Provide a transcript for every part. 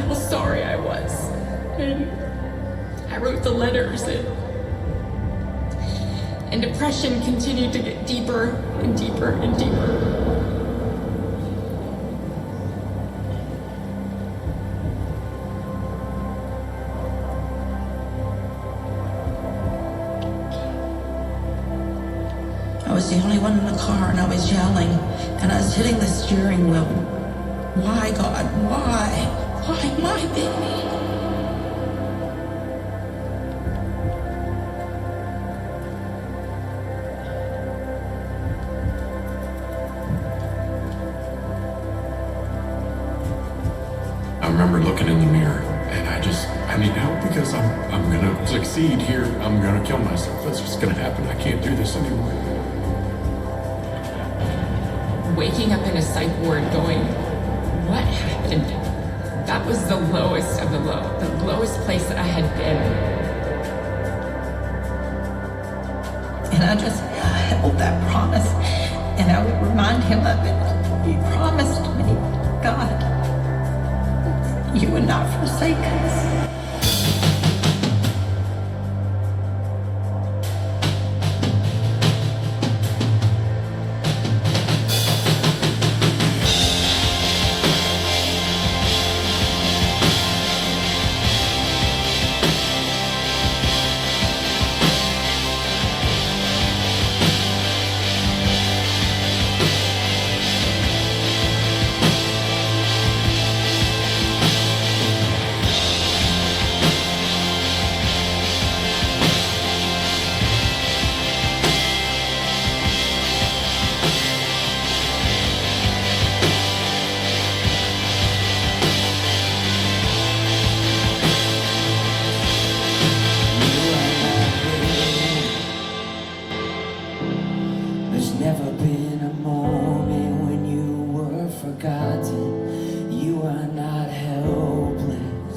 how sorry I was. And I wrote the letters, and depression continued to get deeper and deeper and deeper. I was the only one in the car, and I was yelling, and I was hitting the steering wheel. Why, God? Why? Why my baby? I remember looking in the mirror, and I need help because I'm gonna succeed here. I'm gonna kill myself. That's just gonna happen. I can't do this anymore. Waking up in a psych ward going, what happened? That was the lowest of the low, the lowest place that I had been. And I just held that promise, and I would remind him of it. He promised me, God, you would not forsake us. There's never been a moment when you were forgotten. You are not helpless.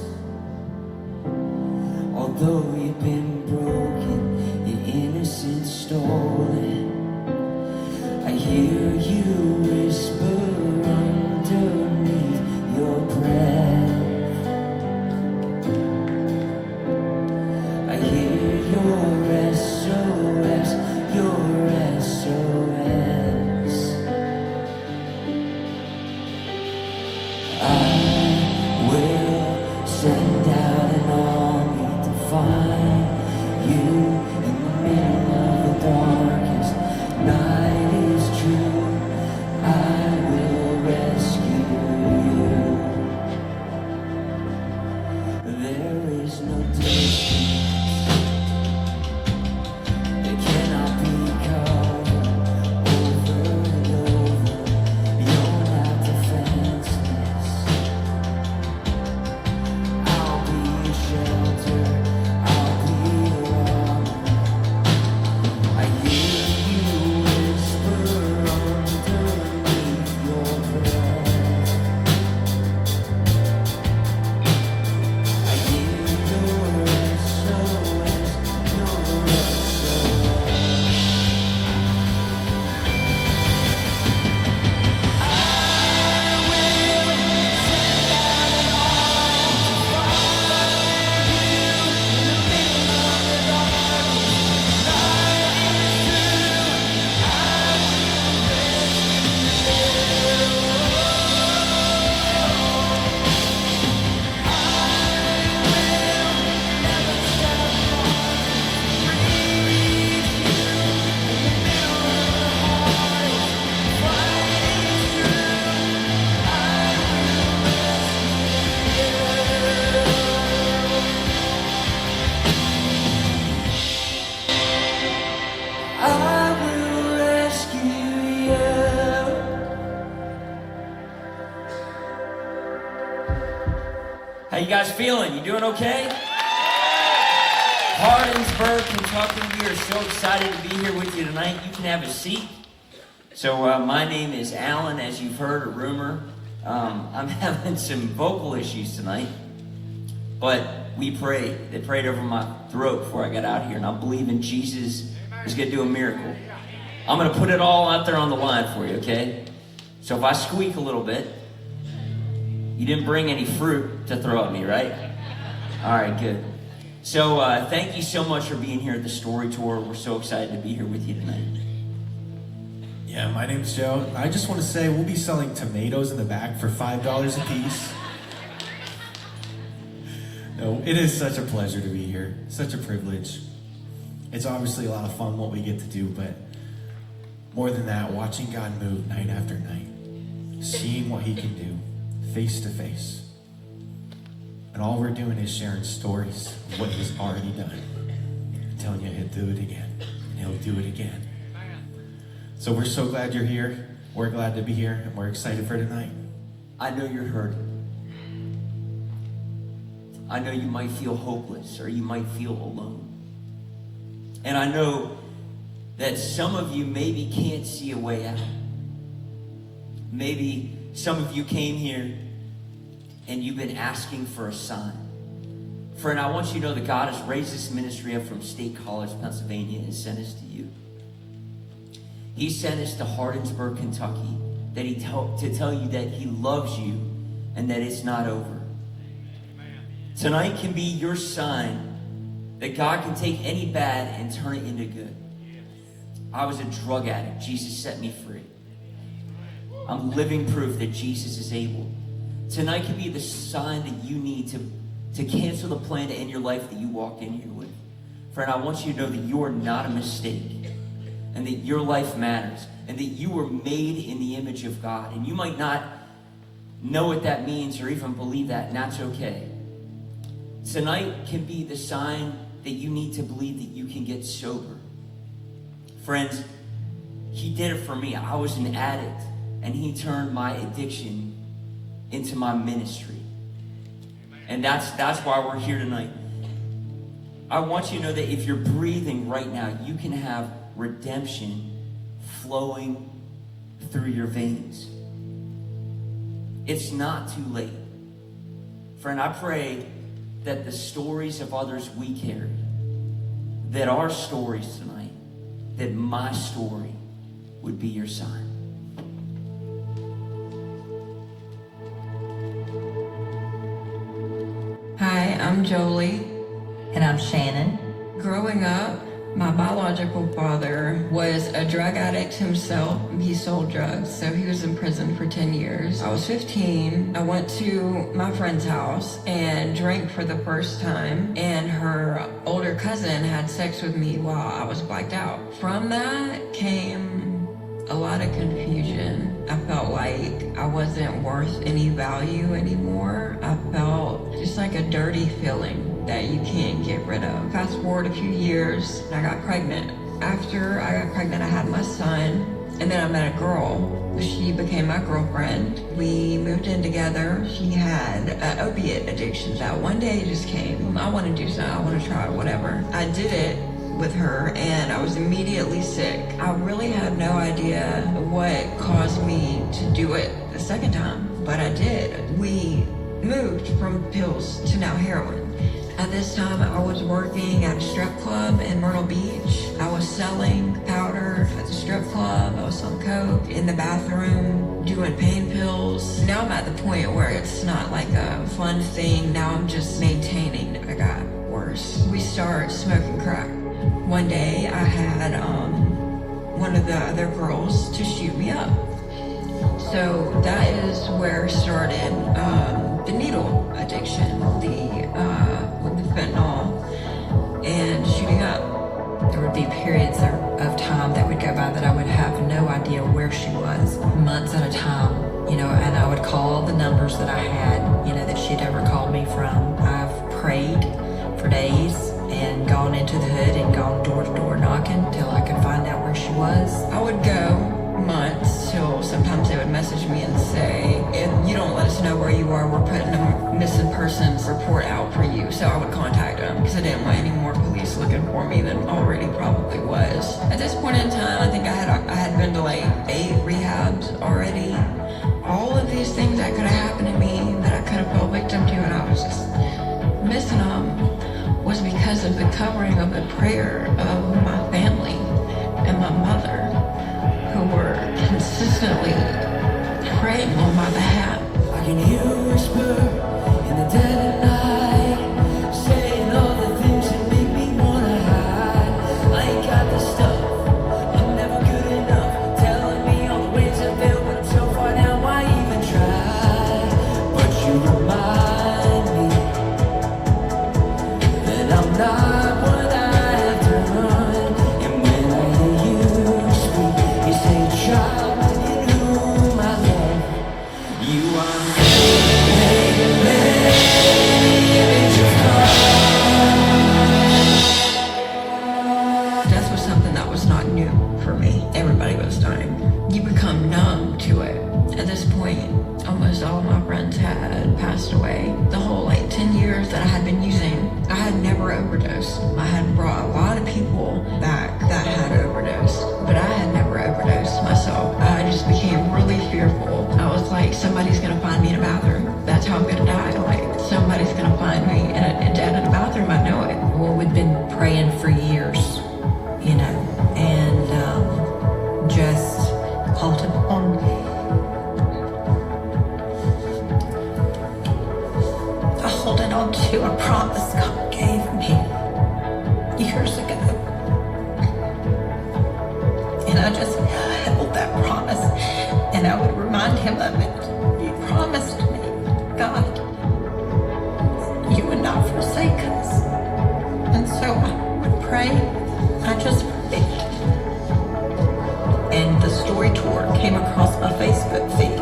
Although you've been broken, your innocence stolen, I hear you whisper underneath your breath. I hear your SOS, your SOS. I will send out an army to find you in the middle of the darkest night is true. I will rescue you. There is no distance that cannot be covered over and over. You're not defenseless. I'll be your shelter. I'll be your armor. I hear you whisper underneath your breath. I hear your SOS, your SOS. I will rescue you. How you guys feeling? You doing okay? Hardinsburg, Kentucky, we are so excited to be here with you tonight. You can have a seat. So my name is Alan, as you've heard, a rumor. I'm having some vocal issues tonight, but we prayed. They prayed over my throat before I got out here, and I believe in Jesus is going to do a miracle. I'm going to put it all out there on the line for you, okay? So if I squeak a little bit, You didn't bring any fruit to throw at me, right? All right, good. So thank you so much for being here at the Story Tour. We're so excited to be here with you tonight. Yeah, my name's Joe. I just want to say we'll be selling tomatoes in the back for $5 a piece. No, it is such a pleasure to be here. Such a privilege. It's obviously a lot of fun what we get to do, but more than that, watching God move night after night, seeing what he can do face to face. And all we're doing is sharing stories of what he's already done. And telling you he'll do it again. And he'll do it again. So we're so glad you're here. We're glad to be here. And we're excited for tonight. I know you're hurting. I know you might feel hopeless or you might feel alone. And I know that some of you maybe can't see a way out. Maybe some of you came here and you've been asking for a sign. Friend, I want you to know that God has raised this ministry up from State College, Pennsylvania, and sent us to you. He sent us to Hardinsburg, Kentucky, to tell you that he loves you and that it's not over. Tonight can be your sign that God can take any bad and turn it into good. I was a drug addict. Jesus set me free. I'm living proof that Jesus is able. Tonight can be the sign that you need to cancel the plan to end your life that you walked in here with. Friend, I want you to know that you are not a mistake and that your life matters and that you were made in the image of God. And you might not know what that means or even believe that, and that's okay. Tonight can be the sign that you need to believe that you can get sober. Friends, he did it for me. I was an addict, and he turned my addiction into my ministry. And that's why we're here tonight. I want you to know that if you're breathing right now, you can have redemption flowing through your veins. It's not too late. Friend, I pray that the stories of others we carry, that our stories tonight, that my story would be your sign. Hi, I'm Jolie. And I'm Shannon. Growing up, my biological father was a drug addict himself. He sold drugs, so he was in prison for 10 years. I was 15. I went to my friend's house and drank for the first time, and her older cousin had sex with me while I was blacked out. From that came a lot of confusion. I felt like I wasn't worth any value anymore. I felt just like a dirty feeling that you can't get rid of. Fast forward a few years, and I got pregnant. After I got pregnant, I had my son, and then I met a girl. She became my girlfriend. We moved in together. She had an opiate addiction that one day just came. I want to do something, I want to try whatever. I did it with her, and I was immediately sick. I really had no idea what caused me to do it the second time, but I did. We moved from pills to now heroin. At this time, I was working at a strip club in Myrtle Beach. I was selling powder at the strip club. I was selling coke in the bathroom, doing pain pills. Now I'm at the point where it's not like a fun thing. Now I'm just maintaining. I got worse. We started smoking crack. One day, I had one of the other girls to shoot me up. So that is where started the needle addiction, with the fentanyl and shooting up. There would be periods of time that would go by that I would have no idea where she was, months at a time, and I would call all the numbers that I had, that she'd ever called me from. I've prayed for days and gone into the hood and gone door to door knocking till I could find out where she was. I would go months till sometimes they would message me and say, if you don't let us know where you are, we're putting a missing persons report out for you. So I would contact them because I didn't want any more police looking for me than already probably was. At this point in time, I think I had been to like 8 rehabs already. All of these things that could have happened to me that I could have fell victim to, and I was just missing them, was because of the covering of the prayer of my family and my mother, who were consistently praying on my behalf. I I can hear a whisper in the dead of night, saying all the things that make me wanna hide. I ain't got the stuff, I'm never good enough, telling me all the ways I failed, but I'm so far down, why even try? But you remind me that I'm not what I have done. And when I hear you speak, you say, child, in whom I love, you are Death was something that was not new for me. Everybody was dying. You become numb to it. At this point, almost all of my friends had passed away. The whole 10 years that I had been using, I had never overdosed. I had brought a lot of people back that had overdosed, but I had never overdosed myself. I just became really fearful. I was like, somebody's gonna find me in a bathroom. That's how I'm gonna die. Like, somebody's gonna find me dead in a bathroom. I know it. Well, we'd been praying for years, you know, and just holding on. Holding on to a promise God gave me years ago. And I just held that promise, and I would remind him of it. You promised me, God, you would not forsake us. And so I would pray. I just prayed. And the story tour came across my Facebook feed.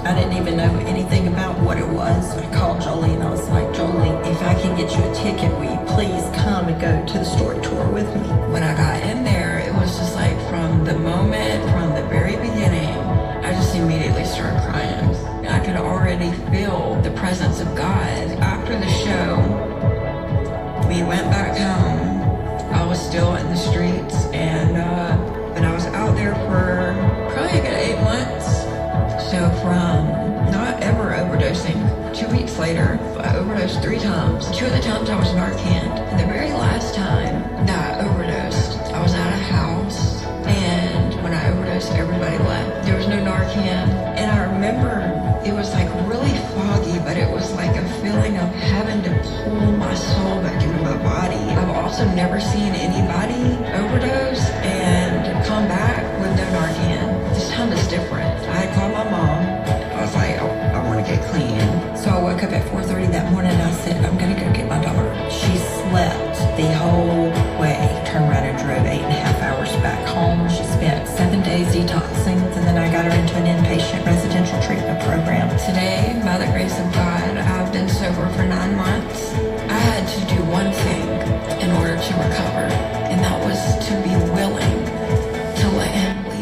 I didn't even know anything about what it was. I called Jolie and I was like, Jolie, if I can get you a ticket, will you please come and go to the story tour with me? When I got in there, it was just like from the very beginning, I just immediately started crying. I could already feel the presence of God. After the show, we went back home. I was still in the streets, and I was out there for probably a good 8 months. So from not ever overdosing, 2 weeks later, I overdosed 3 times. 2 of the times I was Narcan. And the very last time that I overdosed, I was at a house, and when I overdosed, everybody left. There was no Narcan. And I remember it was like really foggy, but it was like a feeling of having to pull my soul back into my body. I've also never seen anybody overdose and come back with no Narcan. This time is different. I called my mom. I was like, oh, I want to get clean. So I woke up at 4:30 that morning and I said, I'm going to go get my daughter. She slept the whole way. Turned around and drove 8.5 hours back home. She spent 7 days detoxing, and then I got her into an inpatient residential treatment program. Today, by the grace of God, I've been sober for 9 months. I had to do one thing in order to recover, and that was to be willing to let him lead.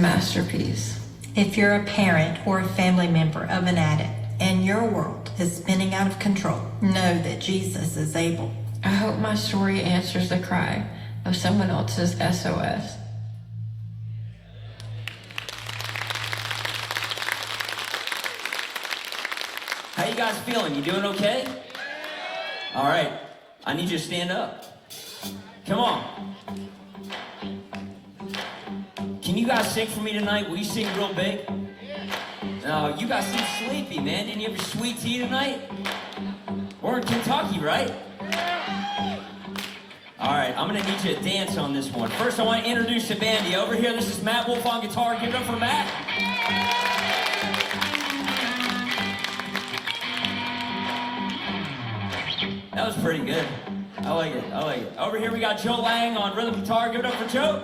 Masterpiece. If you're a parent or a family member of an addict and your world is spinning out of control, know that Jesus is able. I hope my story answers the cry of someone else's SOS. How you guys feeling? You doing okay? All right. I need you to stand up. Come on. Can you guys sing for me tonight? Will you sing real big? No, you guys seem sleepy, man. Didn't you have your sweet tea tonight? We're in Kentucky, right? All right, I'm gonna need you to dance on this one. First, I want to introduce the bandy. Over here, this is Matt Wolf on guitar. Give it up for Matt. That was pretty good. I like it, I like it. Over here, we got Joe Lang on rhythm guitar. Give it up for Joe.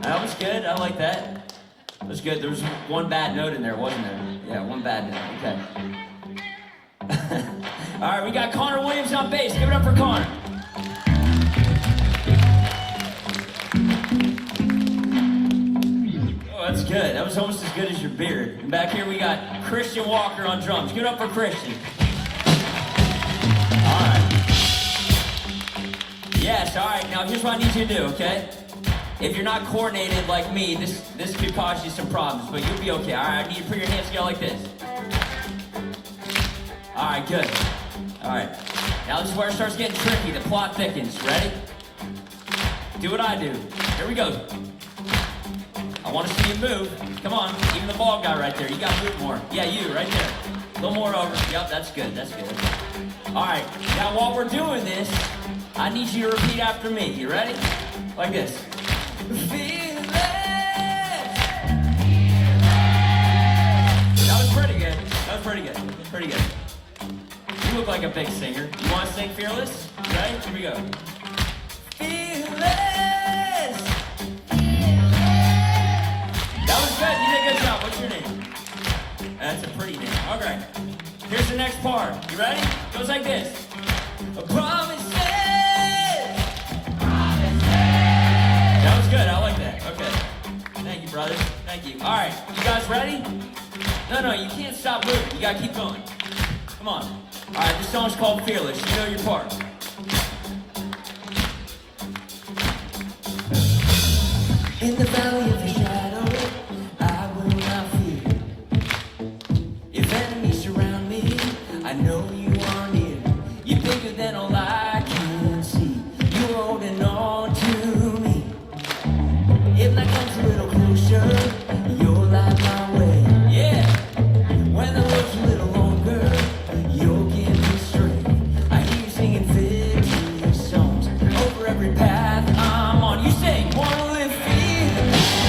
That was good, I like that. That was good. There was one bad note in there, wasn't there? Yeah, one bad note, okay. All right, we got Connor Williams on bass. Give it up for Connor. Oh, that's good. That was almost as good as your beard. And back here we got Christian Walker on drums. Give it up for Christian. All right. Yes, all right. Now here's what I need you to do, okay? If you're not coordinated like me, this could cause you some problems, but you'll be okay. All right, I need you to put your hands together like this. All right, good. All right. Now this is where it starts getting tricky. The plot thickens. Ready? Do what I do. Here we go. I want to see you move. Come on. Even the bald guy right there. You got to move more. Yeah, you right there. A little more over. Yep, that's good. That's good. All right. Now while we're doing this, I need you to repeat after me. You ready? Like this. Feel it. That was pretty good. That was pretty good. Pretty good. You look like a big singer. You want to sing Fearless? Right? Here we go. Fearless. That was good. You did a good job. What's your name? That's a pretty name. All right. Here's the next part. You ready? Goes like this. Promises. That was good. I like that. Okay. Thank you, brothers. Thank you. All right. You guys ready? No, you can't stop moving. You got to keep going. Come on. All right, this song's called Fearless. You know your part. In the valley of the shadow, I will not fear. If enemies surround me, I know you are near. You're bigger than all I can see. You're holding on to me. If I come a little closer, you'll light my way. Yeah. When the road's a little longer, you'll give me strength. I hear you singing victory songs over every path I'm on. You sing, wanna live fearless.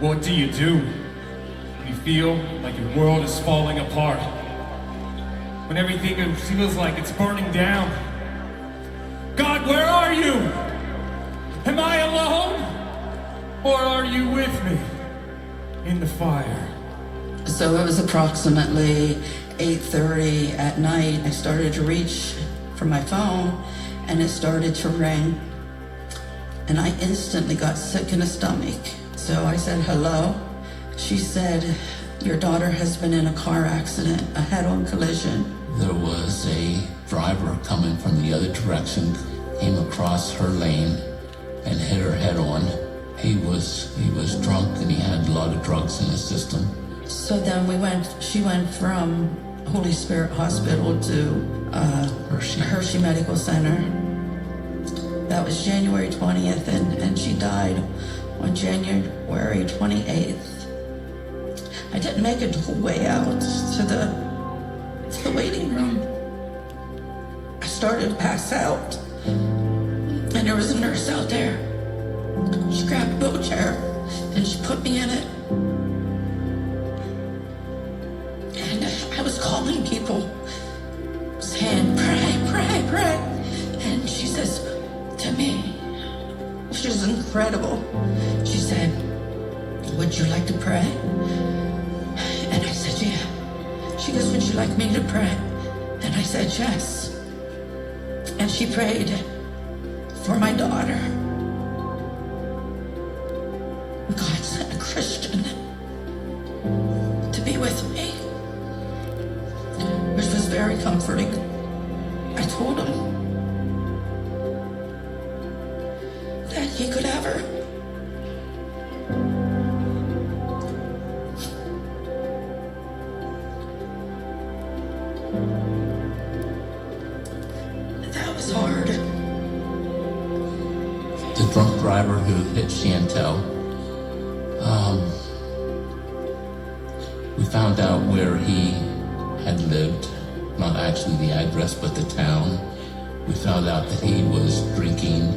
What do you do when you feel like your world is falling apart? When everything feels like it's burning down? God, where are you? Am I alone? Or are you with me in the fire? So it was approximately 8:30 at night. I started to reach for my phone and it started to ring. And I instantly got sick in the stomach. So I said, hello. She said, your daughter has been in a car accident, a head-on collision. There was a driver coming from the other direction, came across her lane and hit her head on. He was drunk and he had a lot of drugs in his system. So then she went from Holy Spirit Hospital to Hershey Medical Center. That was January 20th, and she died on January 28th. I didn't make it the way out to the waiting room. I started to pass out, and there was a nurse out there. She grabbed a wheelchair, and she put me in it. And I was calling people, saying, pray, pray, pray. And she says to me, which is incredible, she said, would you like to pray? And I said, yeah. She goes, would you like me to pray? And I said, yes. And she prayed for my daughter. God sent a Christian to be with me, which was very comforting. I told him that he could have her. That was hard. The drunk driver who hit Chantel, we found out where he had lived, not actually the address, but the town. We found out that he was drinking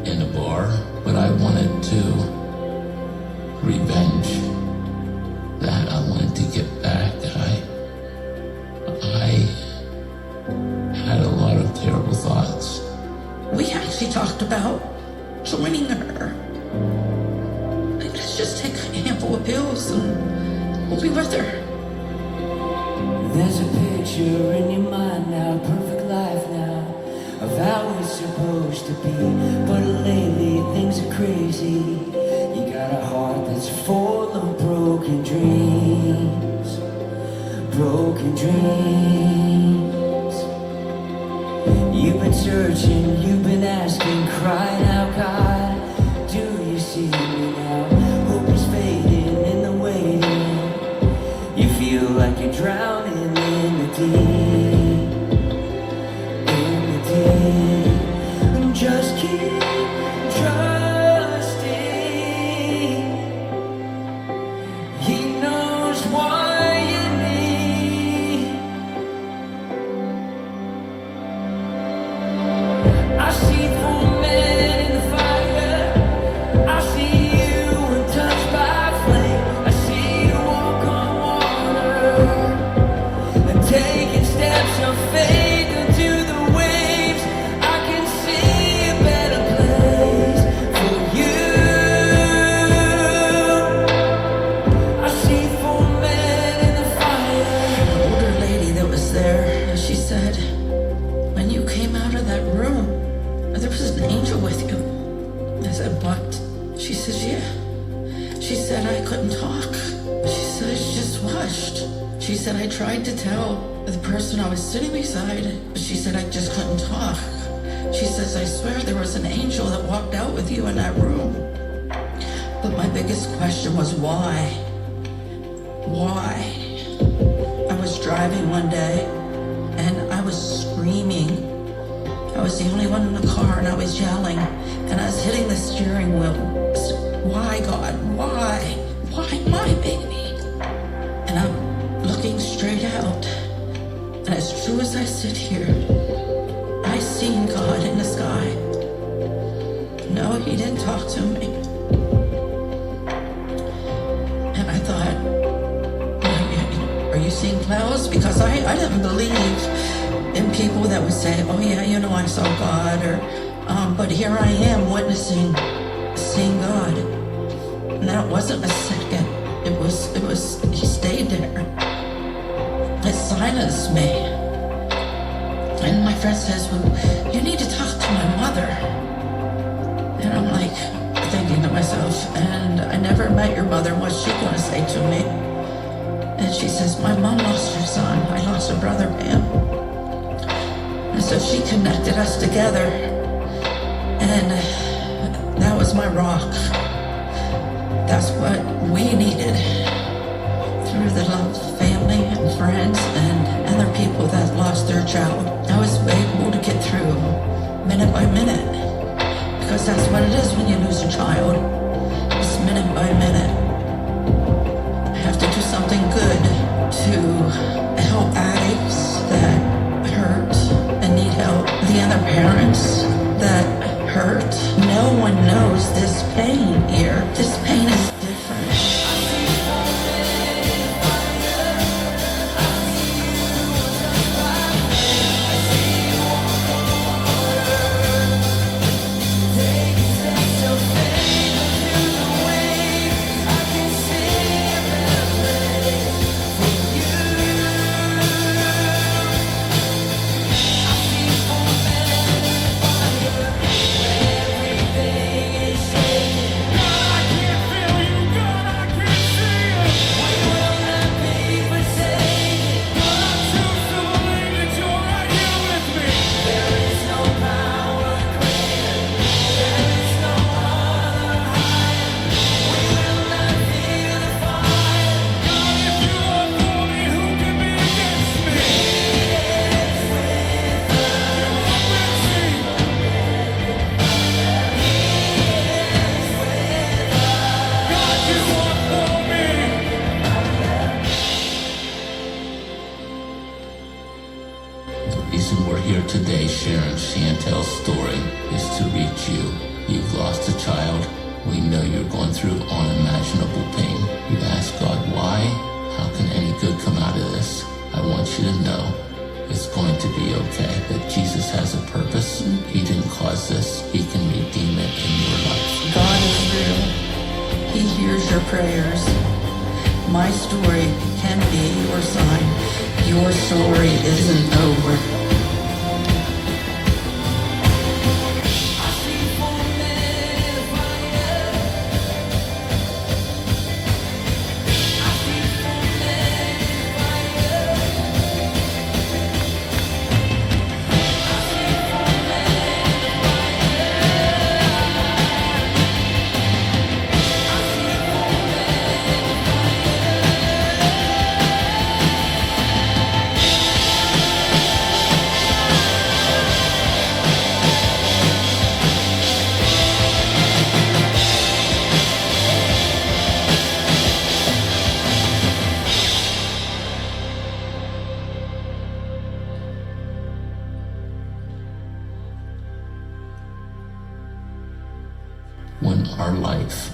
in a bar, but I wanted to revenge that. I wanted to get back. I had a lot of terrible thoughts. We actually talked about joining her. Let's just take a handful of pills and we'll be with her. There's a picture in your mind now, perfect life now, of how it's supposed to be. But lately things are crazy. You got a heart that's full of broken dreams. Broken dreams. You've been searching, you've been asking, crying out, God, do you see me now? Hope is fading in the waiting. You feel like you're drowning in the deep. In the deep. Just keep trusting. He knows what you need. I see 4 men in the fire. I see you untouched by flame. I see you walk on water and taking steps of faith into the waves. I can see a better place for you. I see 4 men in the fire. An older lady that was there, she said, when you came out of that room, there was an angel with you. I said, what? She says, yeah. She said, I couldn't talk. She said, she just watched. She said, I tried to tell the person I was sitting beside, but she said, I just couldn't talk. She says, I swear there was an angel that walked out with you in that room. But my biggest question was why? Why? I was driving one day and I was screaming. I was the only one in the car and I was yelling and I was hitting the steering wheel. Why, God? Why? Why my baby? And I'm looking straight out. And as true as I sit here, I seen God in the sky. No, he didn't talk to me. seen clouds, because I didn't believe in people that would say, oh yeah, you know, I saw God, or, but here I am witnessing seeing God. And that wasn't a second. It was, he stayed there. It silenced me. And my friend says, well, you need to talk to my mother. And I'm like, thinking to myself, and I never met your mother, what's she gonna say to me? And she says, my mom lost her son, I lost a brother, ma'am. And so she connected us together, and that was my rock. That's what we needed, through the love of family and friends and other people that lost their child. I was able to get through minute by minute, because that's what it is when you lose a child. It's minute by minute. I have to do something good to help addicts that hurt and need help. The other parents that hurt. No one knows this pain here. This pain is different. Today, sharing Chantel's story is to reach you. You've lost a child. We know you're going through unimaginable pain. You ask God why? How can any good come out of this? I want you to know it's going to be okay. That Jesus has a purpose. He didn't cause this. He can redeem it in your life. God is real. He hears your prayers. My story can be your sign. Your story isn't over. When our life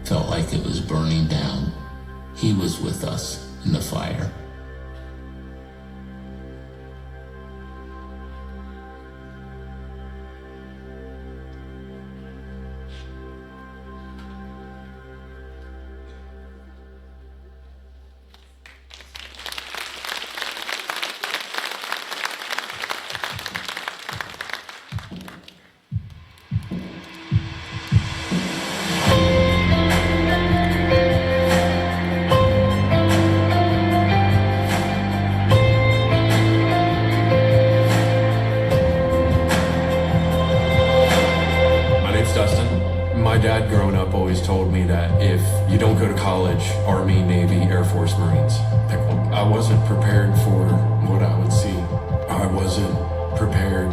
felt like it was burning down, He was with us in the fire. My dad growing up always told me that if you don't go to college, Army, Navy, Air Force, Marines, I wasn't prepared for what I would see. I wasn't prepared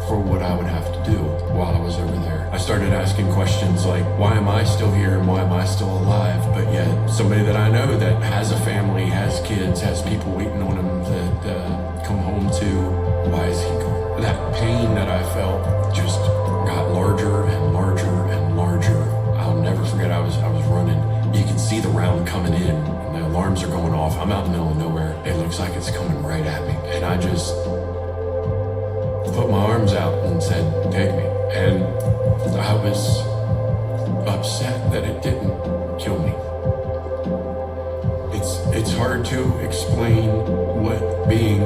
for what I would have to do while I was over there. I started asking questions like, why am I still here and why am I still alive? But yet somebody that I know that has a family, has kids, has people waiting on him that come home to, why is he gone? That pain that I felt just got larger and larger and larger. I'll never forget, I was running. You can see the round coming in and the alarms are going off. I'm out in the middle of nowhere. looks like it's coming right at me. And I just put my arms out and said, take me. And I was upset that it didn't kill me. It's hard to explain what being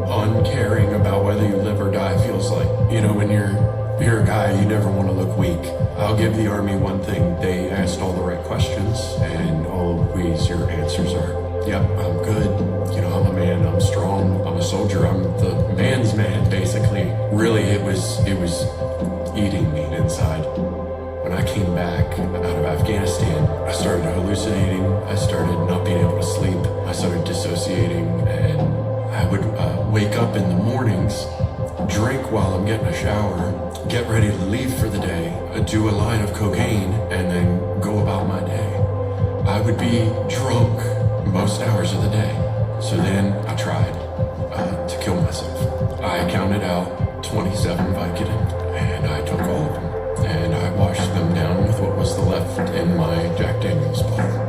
uncaring about whether you live or die feels like. You know, when you're a guy, you never want to look weak. I'll give the Army one thing. They asked all the right questions, and always your answers are, yep, I'm good. You know, I'm a man, I'm strong, I'm a soldier, I'm the man's man, basically. Really, it was eating me inside. When I came back out of Afghanistan, I started hallucinating, I started not being able to sleep, I started dissociating, and I would wake up in the mornings, drink while I'm getting a shower, get ready to leave for the day, do a line of cocaine, and then go about my day. I would be drunk most hours of the day. So then I tried to kill myself. I counted out 27 Vicodin, and I took all of them. And I washed them down with what was left in my Jack Daniels bottle.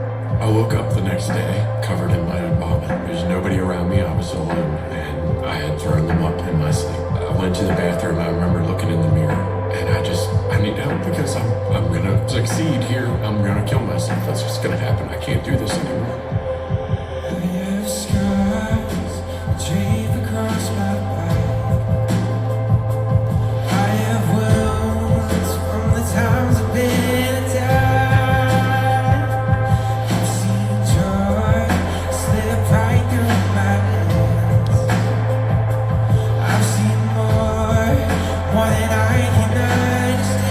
I woke up the next day covered in my own vomit. There's nobody around me, I was alone, and I had thrown them up in my sleep. I went to the bathroom, I remember looking in the mirror, and I need help because I'm gonna succeed here. I'm gonna kill myself. That's what's gonna happen. I can't do this anymore. I have scars drape across my back. I have wounds from the times I've been attacked. I've seen joy slip right through my hands. I've seen more than I can understand.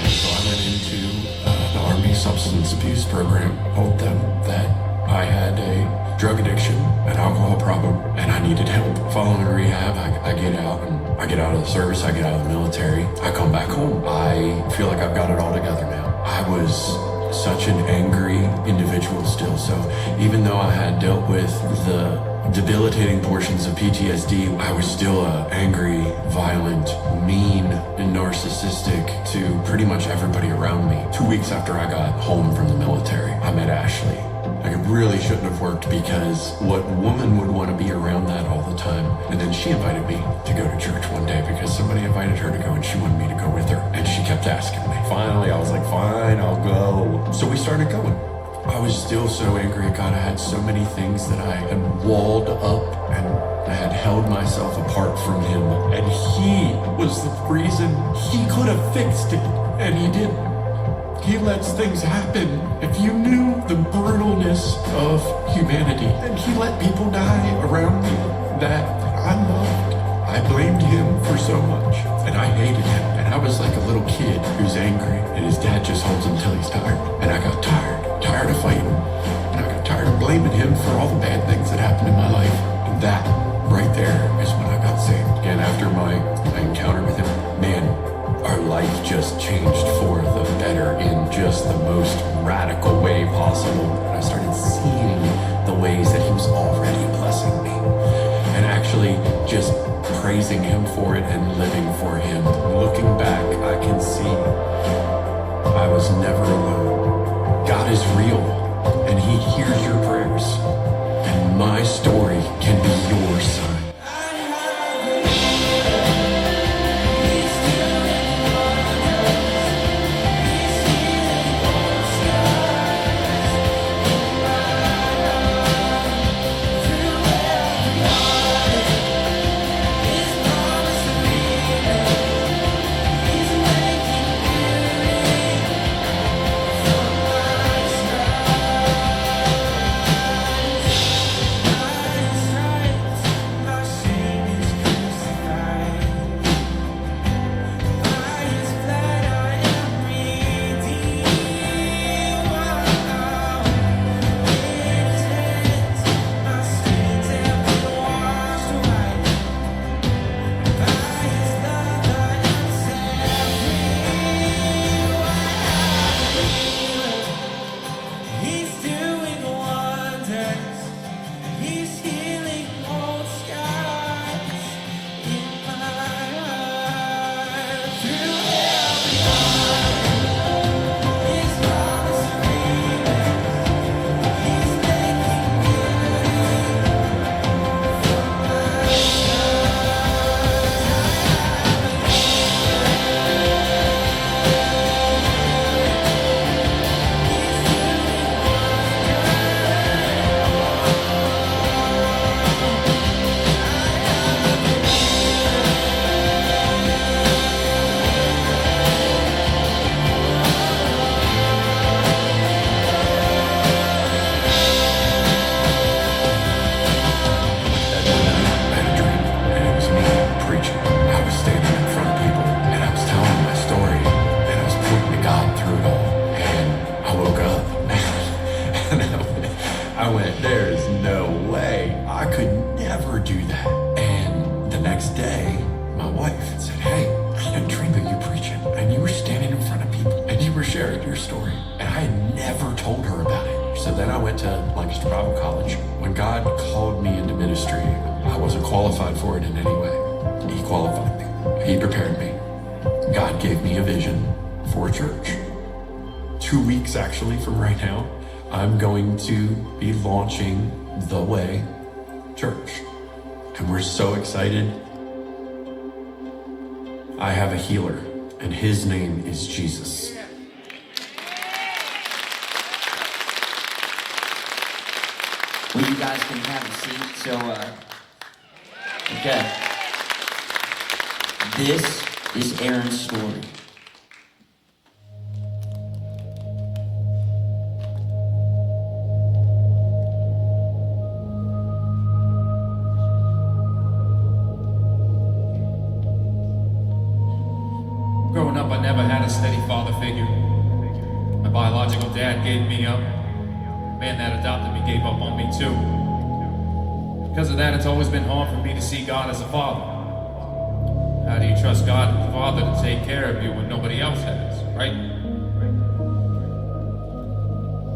So I went into the Army substance abuse program, told them that I had a drug addiction, an alcohol problem, and I needed help. Following rehab, I get out, and I get out of the service, I get out of the military, I come back home. I feel like I've got it all together now. I was such an angry individual still, so even though I had dealt with the debilitating portions of PTSD, I was still angry, violent, mean, and narcissistic to pretty much everybody around me. 2 weeks after I got home from the military, I met Ashley. Like, it really shouldn't have worked because what woman would want to be around that all the time? And then she invited me to go to church one day because somebody invited her to go and she wanted me to go with her. And she kept asking me. Finally, I was like, fine, I'll go. So we started going. I was still so angry at God. I had so many things that I had walled up and I had held myself apart from him. And he was the reason. He could have fixed it, and he didn't. He lets things happen. If you knew the brutalness of humanity, then he let people die around me that I loved. I blamed him for so much, and I hated him. And I was like a little kid who's angry, and his dad just holds him till he's tired. And I got tired of fighting, and I got tired of blaming him for all the bad things that happened in my life. And that right there is when I got saved. And after my encounter with him, man, our life just changed for the better in just the most radical way possible. And I started seeing the ways that he was already blessing me, and actually just praising him for it and living for him. Looking back, I can see I was never alone. God is real, and he hears your prayers, and my story can be your sign. heard your story, and I had never told her about it. So then I went to Lancaster Bible College. When God called me into ministry, I wasn't qualified for it in any way. He qualified me. He prepared me. God gave me a vision for a church. 2 weeks actually from right now, I'm going to be launching The Way Church. And we're so excited. I have a healer, and his name is Jesus. Well, you guys can have a seat. So, okay. This is Aaron's story. Growing up, I never had a steady father figure. My biological dad gave me up. The man that adopted me gave up on me too. Because of that, it's always been hard for me to see God as a father. How do you trust God as a father to take care of you when nobody else has, right?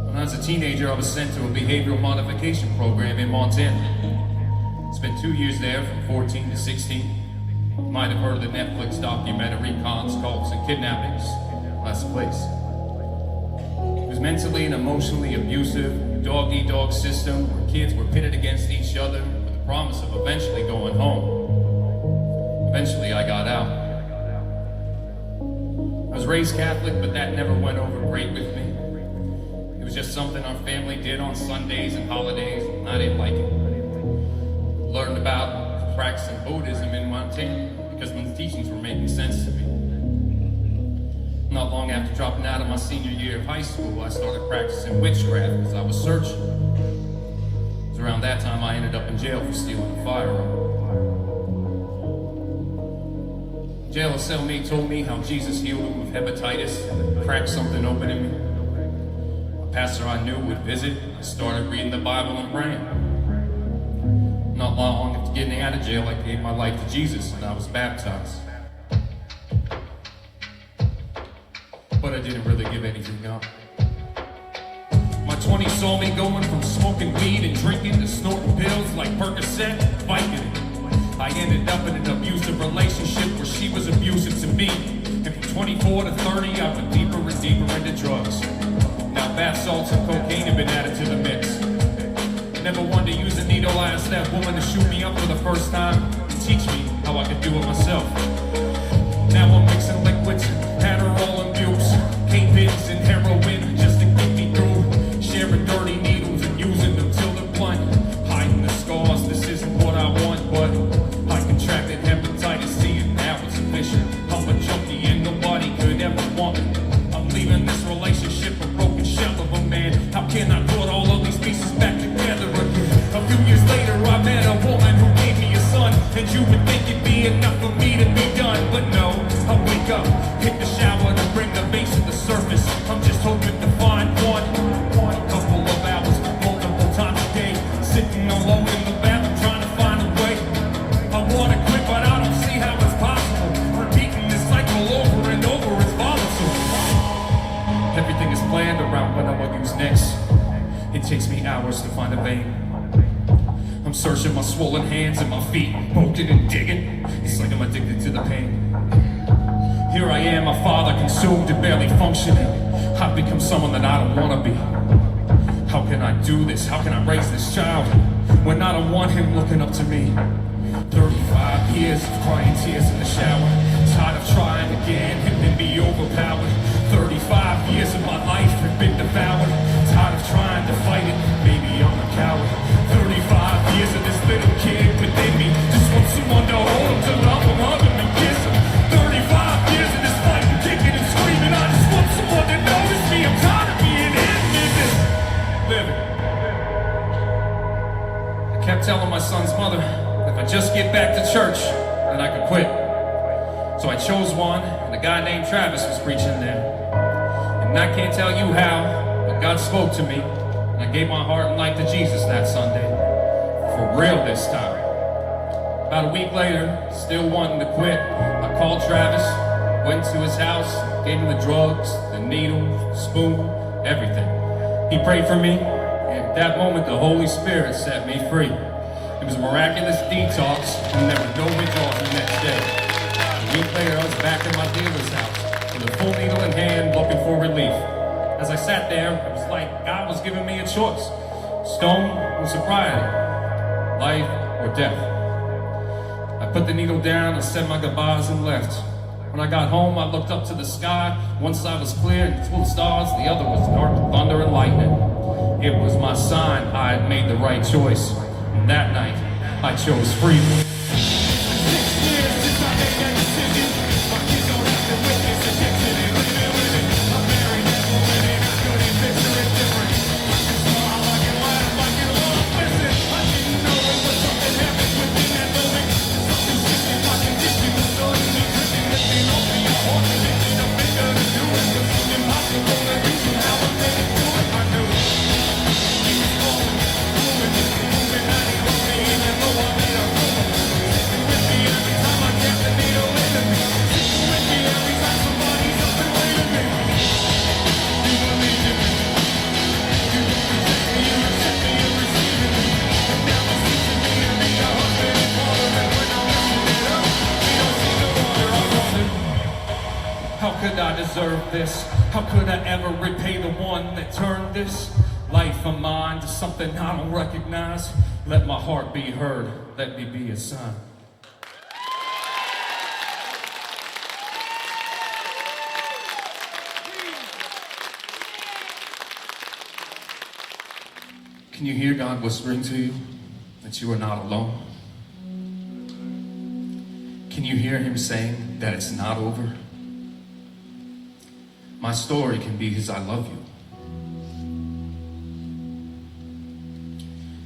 When I was a teenager, I was sent to a behavioral modification program in Montana. Spent 2 years there from 14 to 16. You might have heard of the Netflix documentary Cons, Cults, and Kidnappings. That's the place. It was mentally and emotionally abusive, dog-eat-dog system where kids were pitted against each other with the promise of eventually going home. Eventually, I got out. I was raised Catholic, but that never went over great with me. It was just something our family did on Sundays and holidays, and I didn't like it. Learned about practicing Buddhism in Montana because the teachings were making sense to me. Not long after dropping out of my senior year of high school, I started practicing witchcraft because I was searching. It was around that time I ended up in jail for stealing a firearm. Jailer cellmate told me how Jesus healed him of hepatitis and cracked something open in me. A pastor I knew would visit. I started reading the Bible and praying. Not long after getting out of jail, I gave my life to Jesus and I was baptized. But I didn't really give anything up. My 20s saw me going from smoking weed and drinking to snorting pills like Percocet, biking it. I ended up in an abusive relationship where she was abusive to me. And from 24 to 30, I went deeper and deeper into drugs. Now bath salts and cocaine have been added to the mix. Never wanted to use a needle. I asked that woman to shoot me up for the first time and teach me how I could do it myself. Now I'm mixing liquids, Adderall and Bukes, K-Pins and heroin just to get me through. Sharing dirty needles and using them till they're blunt. Hiding the scars, this isn't what I want, but I contracted hepatitis C and now it's official. I'm a junkie and nobody could ever want me. I'm leaving this relationship a broken shell of a man. How can I put all of these pieces back together again? A few years later I met a woman who gave me a son, and you would think it'd be enough for me to be done, but no. I wake up, hit the shower to bring the base to the surface. I'm just hoping to find one. A couple of hours, multiple times a day, sitting alone in the bathroom trying to find a way. I wanna quit, but I don't see how it's possible. Repeating this cycle over and over is volatile. Everything is planned around what I will use next. It takes me hours to find a vein. I'm searching my swollen hands and my feet, poking and digging. It's like I'm addicted to the pain. Here I am, a father consumed and barely functioning. I've become someone that I don't want to be. How can I do this? How can I raise this child when I don't want him looking up to me? 35 years of crying tears in the shower. Tired of trying again and then be overpowered. 35 years of my life have been devoured. Tired of trying to fight it, maybe I'm a coward. 35 years of this little kid within me. Just want someone to hold him, to love him, hug him and kiss him. 35 years of this fighting, kicking and screaming. I just want someone to notice me. I'm tired of being in this living. I kept telling my son's mother, if I just get back to church, then I could quit. So I chose one, and a guy named Travis was preaching there. And I can't tell you how, but God spoke to me, and I gave my heart and life to Jesus that Sunday. For real this time. About a week later, still wanting to quit, I called Travis, Went to his house, gave him the drugs, the needle, spoon, everything. He prayed for me, and at that moment the Holy Spirit set me free. It was a miraculous detox, and there was no withdrawals the next day. A week later, I was back at my dealer's house with a full needle in hand, looking for relief. As I sat there, it was like God was giving me a choice: stone or sobriety, life or death. I put the needle down and said my goodbyes and left. When I got home, I looked up to the sky. One side was clear and full of stars, the other was dark with thunder and lightning. It was my sign I had made the right choice. And that night, I chose freedom. 6 years since I made that decision. My kids don't have to witness addiction and living with it. I'm married and winning, I couldn't picture it different. I can smile, I can laugh, I can love. Listen, I didn't know it was something happened within that moment. Something shifted my condition, suddenly drifting, lifting off me. I wanted it, need a finger to do it. It seemed impossible to reach it, how I made it through it. I knew it. He was calling me, moving me, moving me. Even though I need a room, sitting with me every time I kept the needle into me. Sitting with me every time somebody's up and waiting me. You believe in me. You protect me, you accept me, you receive me. And now it's teaching me to be a husband and father. And when I'm messing it up, we don't see the water. I wondered, how could I deserve this? How could I ever repay the one that turned this life of mine to something I don't recognize? Let my heart be heard, let me be a sign. Can you hear God whispering to you that you are not alone? Can you hear Him saying that it's not over? My story can be His I love you.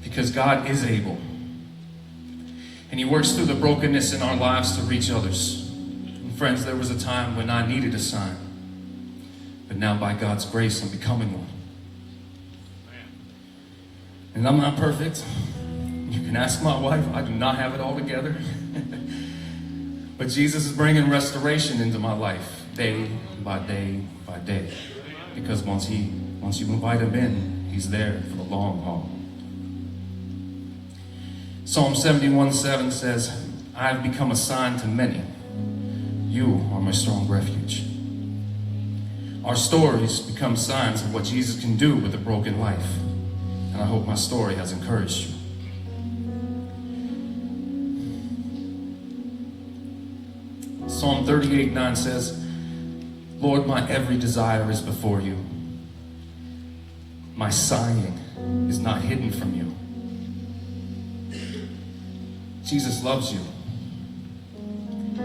Because God is able. And He works through the brokenness in our lives to reach others. And friends, there was a time when I needed a sign. But now by God's grace, I'm becoming one. And I'm not perfect. You can ask my wife, I do not have it all together. But Jesus is bringing restoration into my life, day by day by day. Because once you invite Him in, He's there for the long haul. Psalm 71:7 says, I have become a sign to many. You are my strong refuge. Our stories become signs of what Jesus can do with a broken life. And I hope my story has encouraged you. Psalm 38:9 says, Lord, my every desire is before you. My sighing is not hidden from you. Jesus loves you.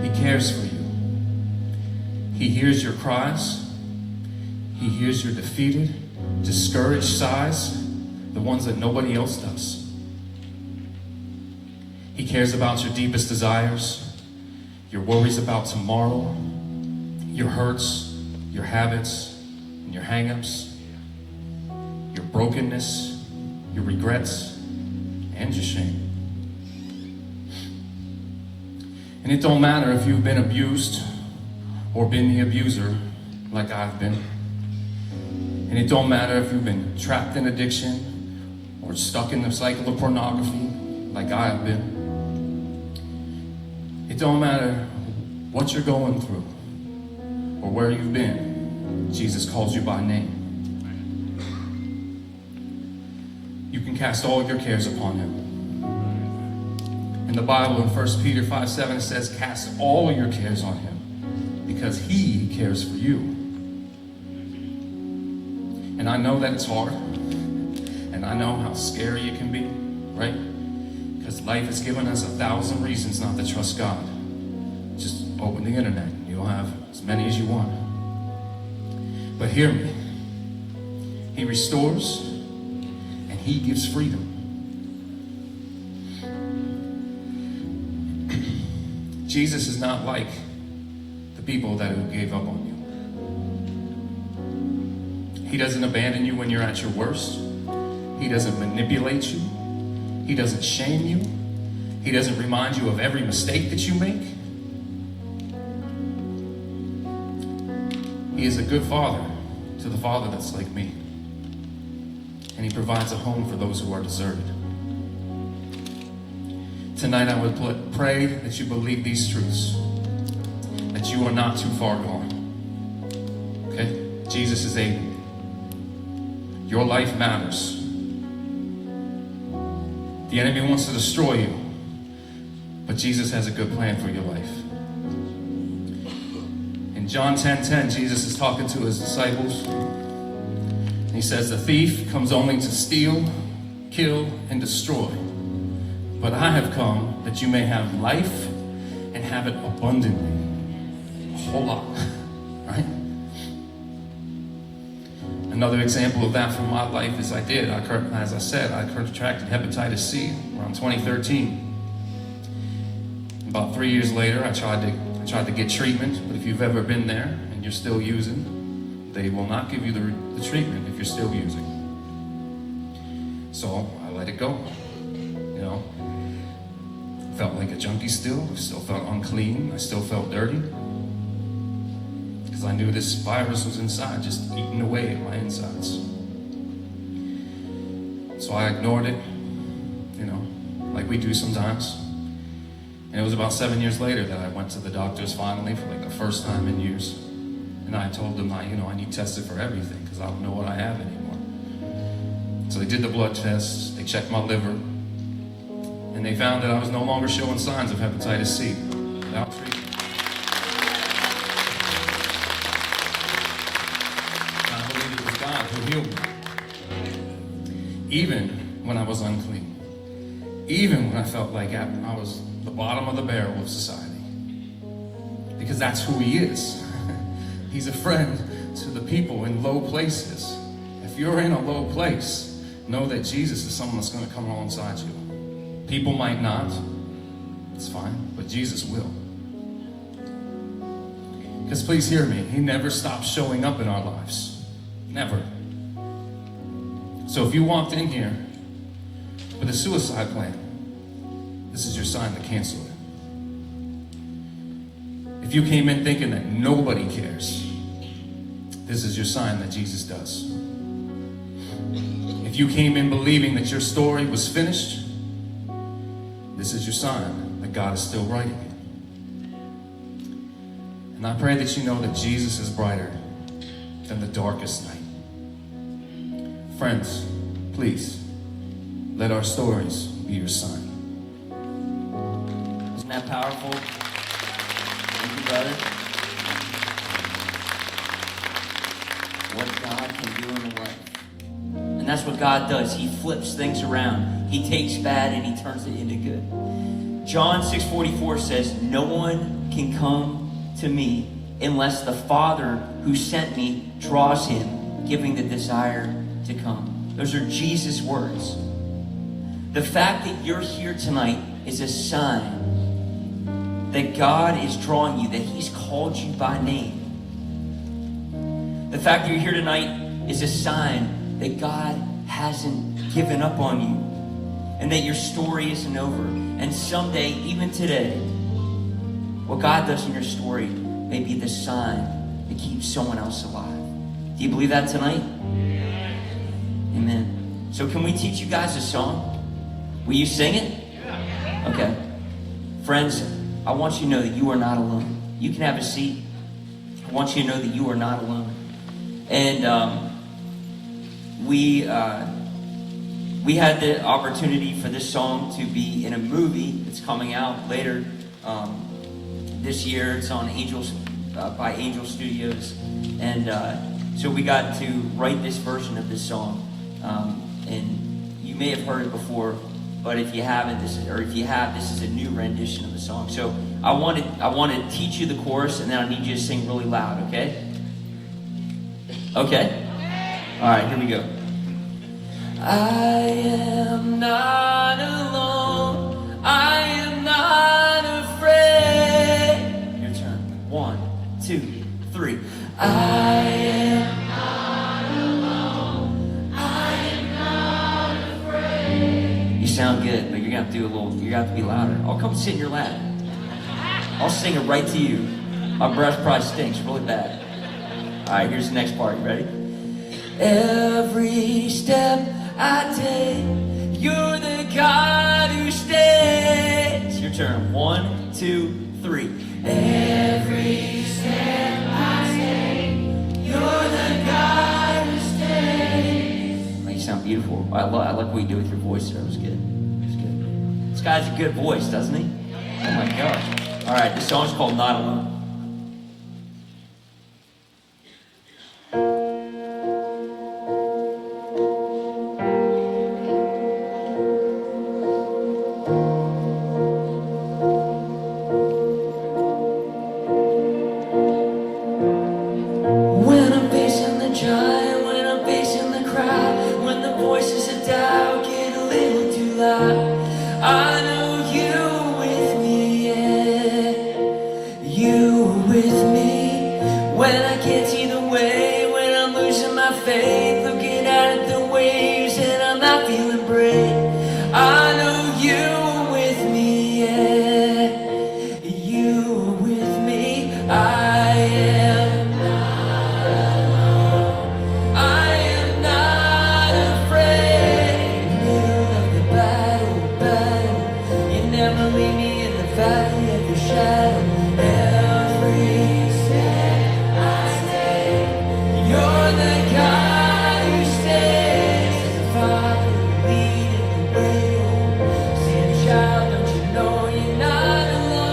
He cares for you. He hears your cries. He hears your defeated, discouraged sighs, the ones that nobody else does. He cares about your deepest desires, your worries about tomorrow, your hurts, your habits, and your hang-ups, your brokenness, your regrets, and your shame. And it don't matter if you've been abused or been the abuser like I've been. And it don't matter if you've been trapped in addiction or stuck in the cycle of pornography like I have been. It don't matter what you're going through or where you've been. Jesus calls you by name. You can cast all your cares upon Him. In the Bible, in 1 Peter 5:7, it says, cast all your cares on Him because He cares for you. And I know that it's hard. And I know how scary it can be, right? Because life has given us 1,000 reasons not to trust God. Just open the internet. You'll have as many as you want. But hear me. He restores and He gives freedom. Jesus is not like the people that who gave up on you. He doesn't abandon you when you're at your worst. He doesn't manipulate you. He doesn't shame you. He doesn't remind you of every mistake that you make. He is a good father to the father that's like me. And he provides a home for those who are deserted. Tonight I would pray that you believe these truths, that you are not too far gone. Okay? Jesus is able. Your life matters. The enemy wants to destroy you, but Jesus has a good plan for your life. In John 10:10, Jesus is talking to his disciples. And he says, the thief comes only to steal, kill, and destroy. But I have come that you may have life and have it abundantly. A whole lot, right? Another example of that from my life is I contracted hepatitis C around 2013. About 3 years later, I tried to get treatment, but if you've ever been there and you're still using, they will not give you the treatment if you're still using. So I let it go. You know, felt like a junkie still felt unclean, I still felt dirty. Because I knew this virus was inside, just eating away at my insides. So I ignored it, you know, like we do sometimes. And it was about 7 years later that I went to the doctors finally for like the first time in years. And I told them, I need tested for everything because I don't know what I have anymore. So they did the blood tests, they checked my liver, and they found that I was no longer showing signs of hepatitis C without treatment. Who healed me. Even when I was unclean. Even when I felt like I was the bottom of the barrel of society. Because that's who he is. He's a friend to the people in low places. If you're in a low place, know that Jesus is someone that's going to come alongside you. People might not. It's fine. But Jesus will. Because please hear me. He never stops showing up in our lives. Never. So if you walked in here with a suicide plan, this is your sign to cancel it. If you came in thinking that nobody cares, this is your sign that Jesus does. If you came in believing that your story was finished, this is your sign that God is still writing it. And I pray that you know that Jesus is brighter than the darkest night. Friends, please, let our stories be your sign. Isn't that powerful? Thank you, brother. What God can do in a life. And that's what God does. He flips things around. He takes bad and he turns it into good. John 6:44 says, no one can come to me unless the Father who sent me draws him, giving the desire to come. Those are Jesus' words. The fact that you're here tonight is a sign that God is drawing you, that he's called you by name. The fact that you're here tonight is a sign that God hasn't given up on you and that your story isn't over. And someday, even today, what God does in your story may be the sign that keeps someone else alive. Do you believe that tonight? Amen. So can we teach you guys a song? Will you sing it? Yeah. Okay. Friends, I want you to know that you are not alone. You can have a seat. I want you to know that you are not alone. And we had the opportunity for this song to be in a movie that's coming out later this year. It's on by Angel Studios. And so we got to write this version of this song. And you may have heard it before, but if you haven't, this is a new rendition of the song. So I want to teach you the chorus, and then I need you to sing really loud, okay? Okay? All right, here we go. I am not alone. I am not afraid. Your turn. 1, 2, 3. I am not alone. I am not afraid. You sound good, but you're gonna have to be louder. I'll come sit in your lap. I'll sing it right to you. My breath probably stinks really bad. All right, here's the next part. You ready? Every step I take, you're the God who stays. Your turn. 1, 2, 3. Every step I take, you're the God who stays. You sound beautiful. I like what you do with your voice there. It was good. It was good. This guy's a good voice, doesn't he? Oh my gosh. All right, this song's called Not Alone. When I'm facing the giant, when I'm facing the crowd, when the voices of doubt get a little too loud, I know you are with me, yeah. You are with me. When I can't see the way, when I'm losing my faith, looking out at the waves and I'm not feeling brave, I know you are with me, yeah. You are with me. I am not alone. I am not afraid. In the middle of the battle, you never leave me in the valley of the shadow. Every step I take, you're the God who stays. The Father leading the way home. Say, child, don't you know you're not alone?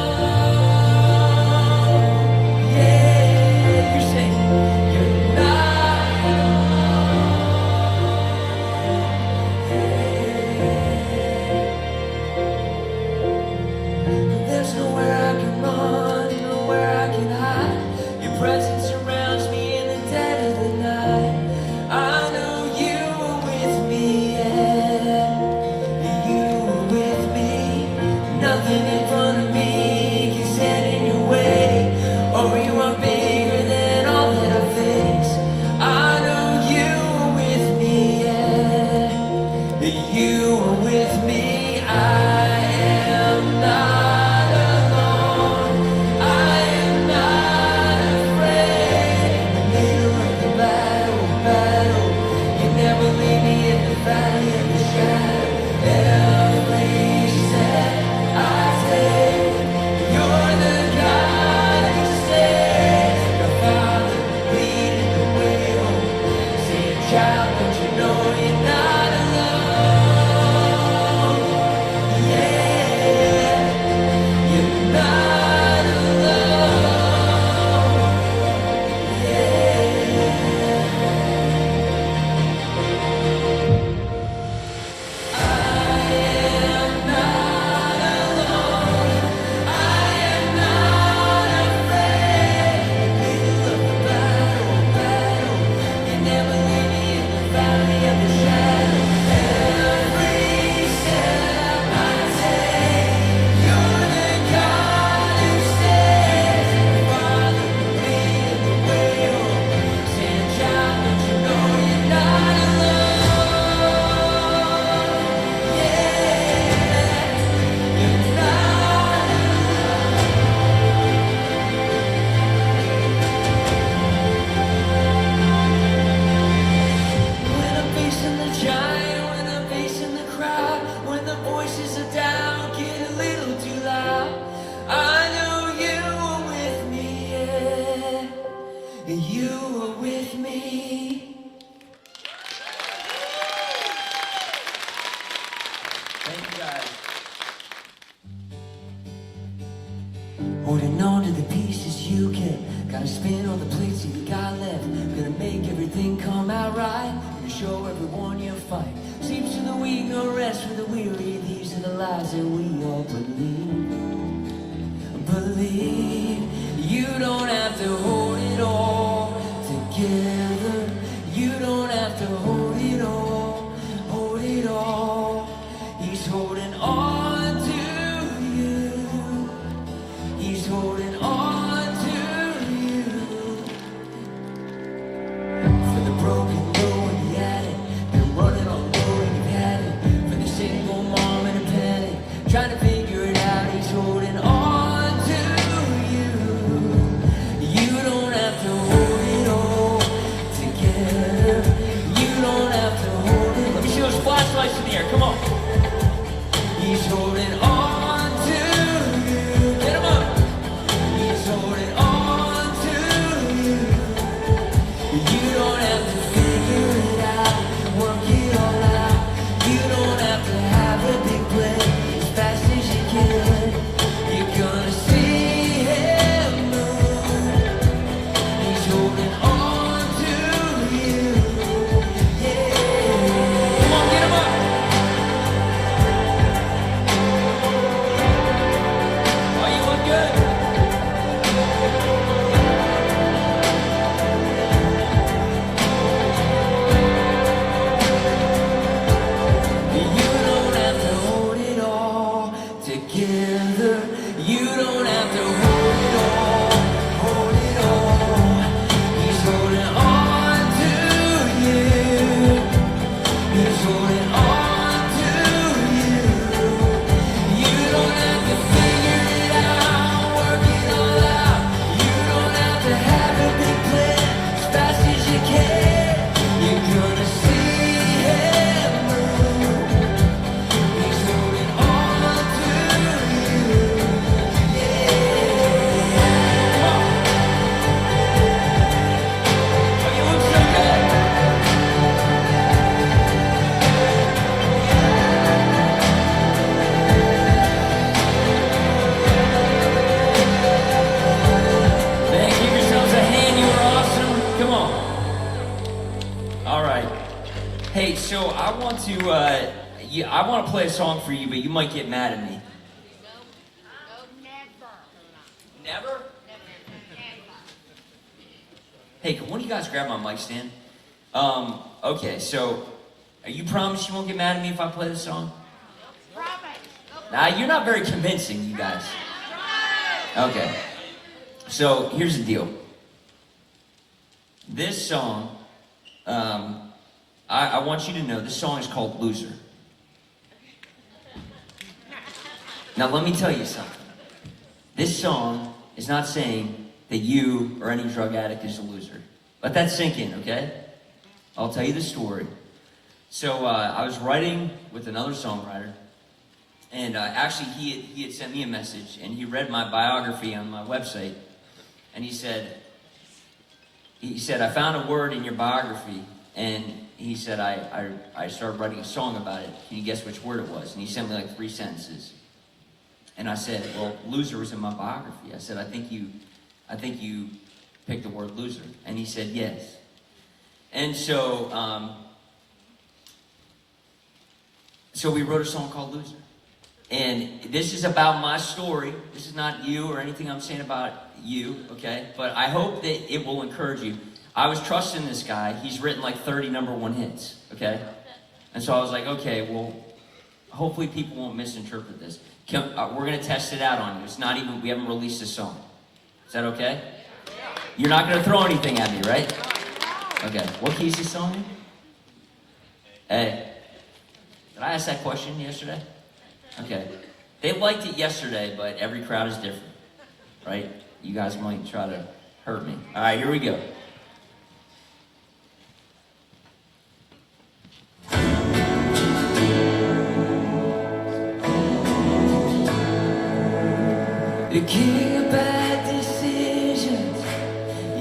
Yeah, you say you're not alone. There's nowhere I can run, nowhere I can hide. Your presence surrounds me in the dead of the night. I know you are with me, yeah. You are with me. Nothing in front of me can stand in your way. Oh, you are bigger than all that I face. I know you are with me, yeah. You are with me. I am not alone. I am not afraid. In the middle of the battle, you never leave me in the valley of the shadow. Every step I take, you're the God who stays. The Father leading the way home. Say, child, don't you know you're not alone? Yeah, you're not alone. Yeah. I am not alone. I am not afraid. In the middle of the battle, you never leave me in the valley of the shadow. Every step I take, you're the God who stays. Father, lead the way home. Say, child, don't you know you're not alone? Yeah, you're not When I'm facing the giant, when I'm facing the crowd, when the voices of doubt get a little too loud, I know you are with me, yeah. You are with me. Thank you guys. Holding on to the pieces you kept. Gotta spin all the plates that you got left. Gonna make everything come out right. Gonna show everyone your fight. Sleeps to the weak, no rest for the weary. These are the lies that we all believe. Believe you don't have to hold it all together. You don't have to hold it all, hold it all. He's holding on to you. He's holding on to you. For the broken, low and the addict, been running on low and you've had it. For the single mom in a panic, trying to figure it out. He's holding on to you. You don't have to hold it all. All right. Hey, so I want to, I want to play a song for you, but you might get mad at me. Never? Hey, can one of you guys grab my mic stand? Okay, so, you promise you won't get mad at me if I play this song? Nah, you're not very convincing, you guys. Okay. So, here's the deal. This song, I want you to know, this song is called Loser. Now, let me tell you something. This song is not saying that you or any drug addict is a loser. Let that sink in, okay? I'll tell you the story. So, I was writing with another songwriter, and actually he had sent me a message, and he read my biography on my website, and he said, I found a word in your biography, and he said, I started writing a song about it. Can you guess which word it was? And he sent me like 3 sentences. And I said, well, loser was in my biography. I said, I think you picked the word loser. And he said, yes. And so, so we wrote a song called Loser. And this is about my story. This is not you or anything I'm saying about you, okay? But I hope that it will encourage you. I was trusting this guy. He's written like 30 #1 hits, okay? And so I was like, okay, well, hopefully people won't misinterpret this. We're going to test it out on you. It's not even, we haven't released a song. Is that okay? You're not going to throw anything at me, right? Okay. What key is this song in? Hey. Did I ask that question yesterday? Okay. They liked it yesterday, but every crowd is different, right? You guys might try to hurt me. All right, here we go. The king of bad decisions,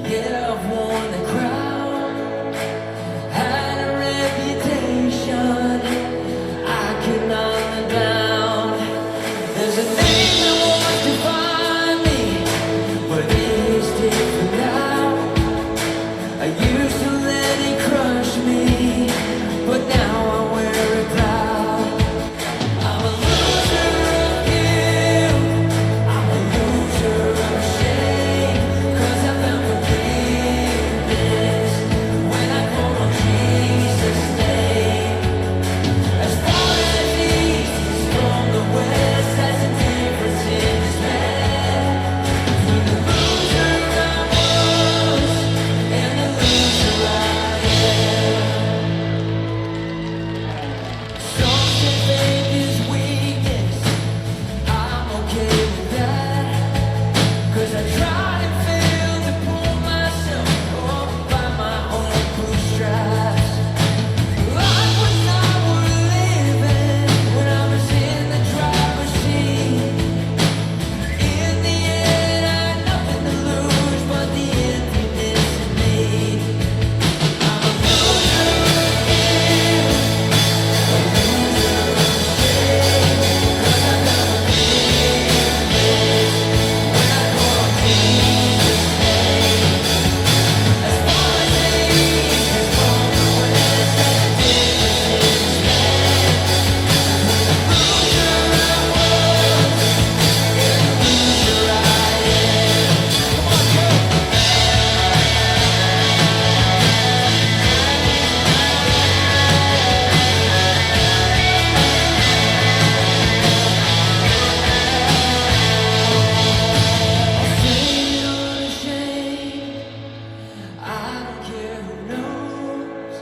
yeah, I've won the crown. Had a reputation I could not live down. There's a name that wants to find me, but it is different now. I used to let it crush me, but now I wear it proud. I'm a loser of guilt, I'm a loser of shame, 'cause I found forgiveness when I call on Jesus' name. As far as the east is from the west, that's the difference in this man. Between the loser I was and the loser I am. Some say faith is weakness, I'm okay with that, 'cause I tried and failed to pull myself up by my own bootstraps. Life was not worth living when I was in the driver's seat. In the end, I had nothing to lose but the emptiness in me. I'm a loser of guilt, a loser of shame, 'cause I found forgiveness when I call on Jesus' name. As far as the east is from the west, that's the difference in this man. The loser I was and the loser I am. Come on, go! Stay unashamed. I don't care who knows.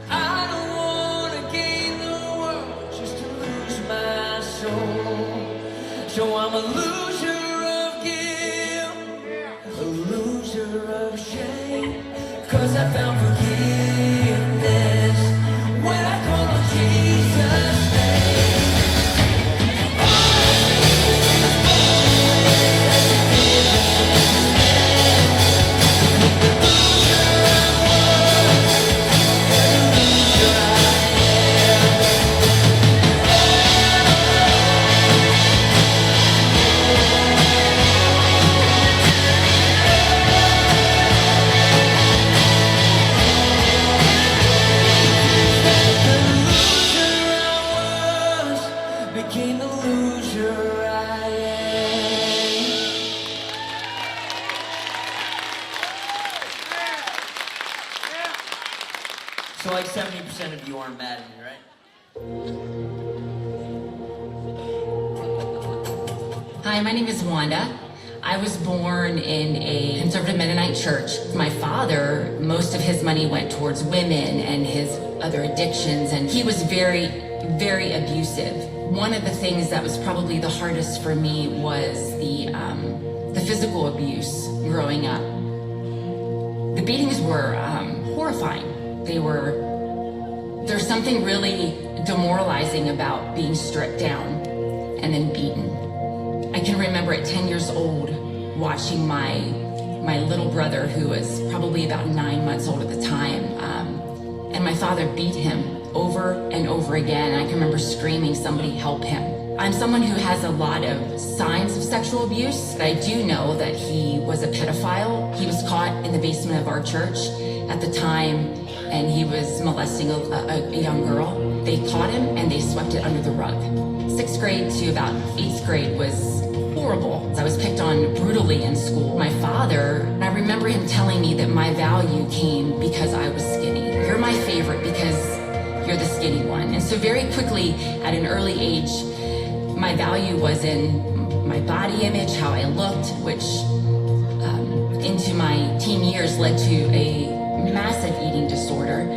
I don't wanna gain the world just to lose my soul. So I'm a loser of guilt, a loser of shame, 'cause I found forgiveness when I call on Jesus' name. So like 70% of you aren't mad at me, right? Hi, my name is Wanda. I was born in a conservative Mennonite church. My father, most of his money went towards women and his other addictions, and he was very, very abusive. One of the things that was probably the hardest for me was the physical abuse growing up. The beatings were horrifying. There's something really demoralizing about being stripped down and then beaten. I can remember at 10 years old watching my little brother, who was probably about 9 months old at the time, and my father beat him over and over again. And I can remember screaming, "Somebody help him." I'm someone who has a lot of signs of sexual abuse. I do know that he was a pedophile. He was caught in the basement of our church at the time, and he was molesting a young girl. They caught him and they swept it under the rug. 6th grade to about 8th grade was horrible. I was picked on brutally in school. My father, I remember him telling me that my value came because I was skinny. You're my favorite because you're the skinny one. And so very quickly at an early age, my value was in my body image, how I looked, which into my teen years led to a massive eating disorder.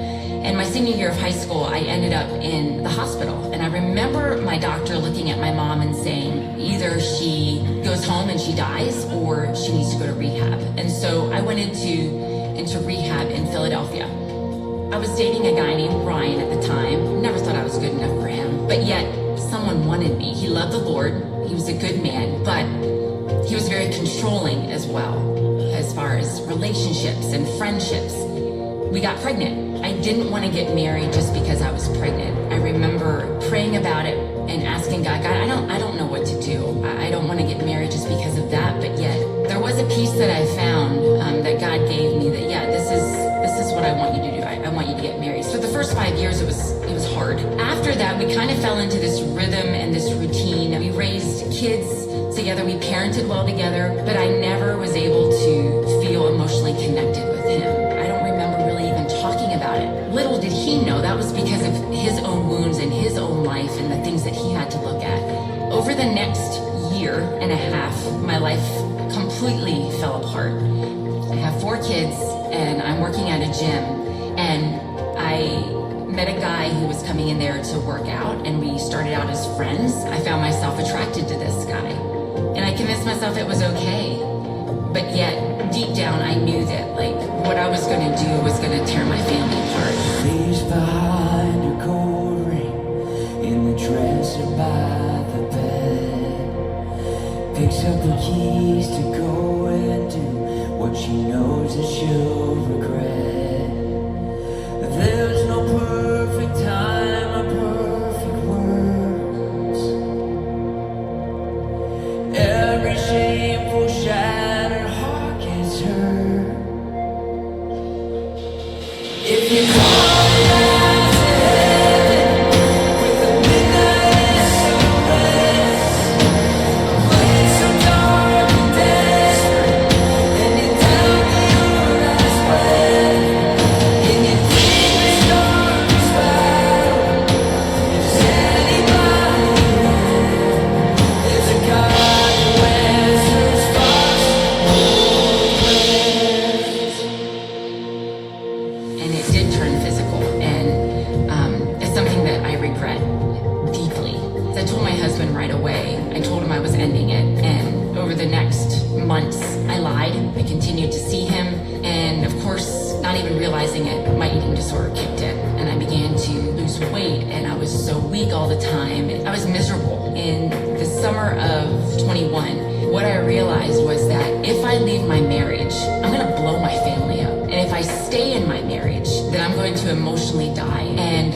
And my senior year of high school, I ended up in the hospital. And I remember my doctor looking at my mom and saying, either she goes home and she dies, or she needs to go to rehab. And so I went into rehab in Philadelphia. I was dating a guy named Ryan at the time. Never thought I was good enough for him. But yet, someone wanted me. He loved the Lord. He was a good man. But he was very controlling as well, as far as relationships and friendships. We got pregnant. I didn't want to get married just because I was pregnant. I remember praying about it and asking God, I don't know what to do. I don't want to get married just because of that. But yet there was a peace that I found that God gave me that, yeah, this is what I want you to do. I want you to get married. So the first 5 years, it was hard. After that, we kind of fell into this rhythm and this routine. We raised kids together. We parented well together, but I never was able to feel emotionally connected with him. I don't remember really even talking about it. Little did he know that was because of his own wounds and his own life and the things that he had to look at. Over the next year and a half, my life completely fell apart. I have 4 kids and I'm working at a gym, and I met a guy who was coming in there to work out, and we started out as friends. I found myself attracted to this guy, and I convinced myself it was okay. But yet, deep down, I knew that, like, what I was going to do was going to tear my family apart. Leaves behind her gold ring in the dresser by the bed. Picks up the keys to go and do what she knows that she'll regret. There's no perfect time or perfect words. Every shameful, shattered heart gets hurt. If you call it out to heaven with a midnight SOS, a place so dark and desperate, and you tell me your last breath, in your deepest, darkest battle, is anybody there? There's a God who answers And it did turn physical, and it's something that I regret deeply. I told my husband right away. I told him I was ending it, and over the next months, I lied. I continued to see him, and of course, not even realizing it, my eating disorder kicked in, and I began to lose weight, and I was so weak all the time. I was miserable. In the summer of 21, what I realized was that if I leave my marriage, I'm gonna blow my family up. And if I stay in my marriage, then I'm going to emotionally die. And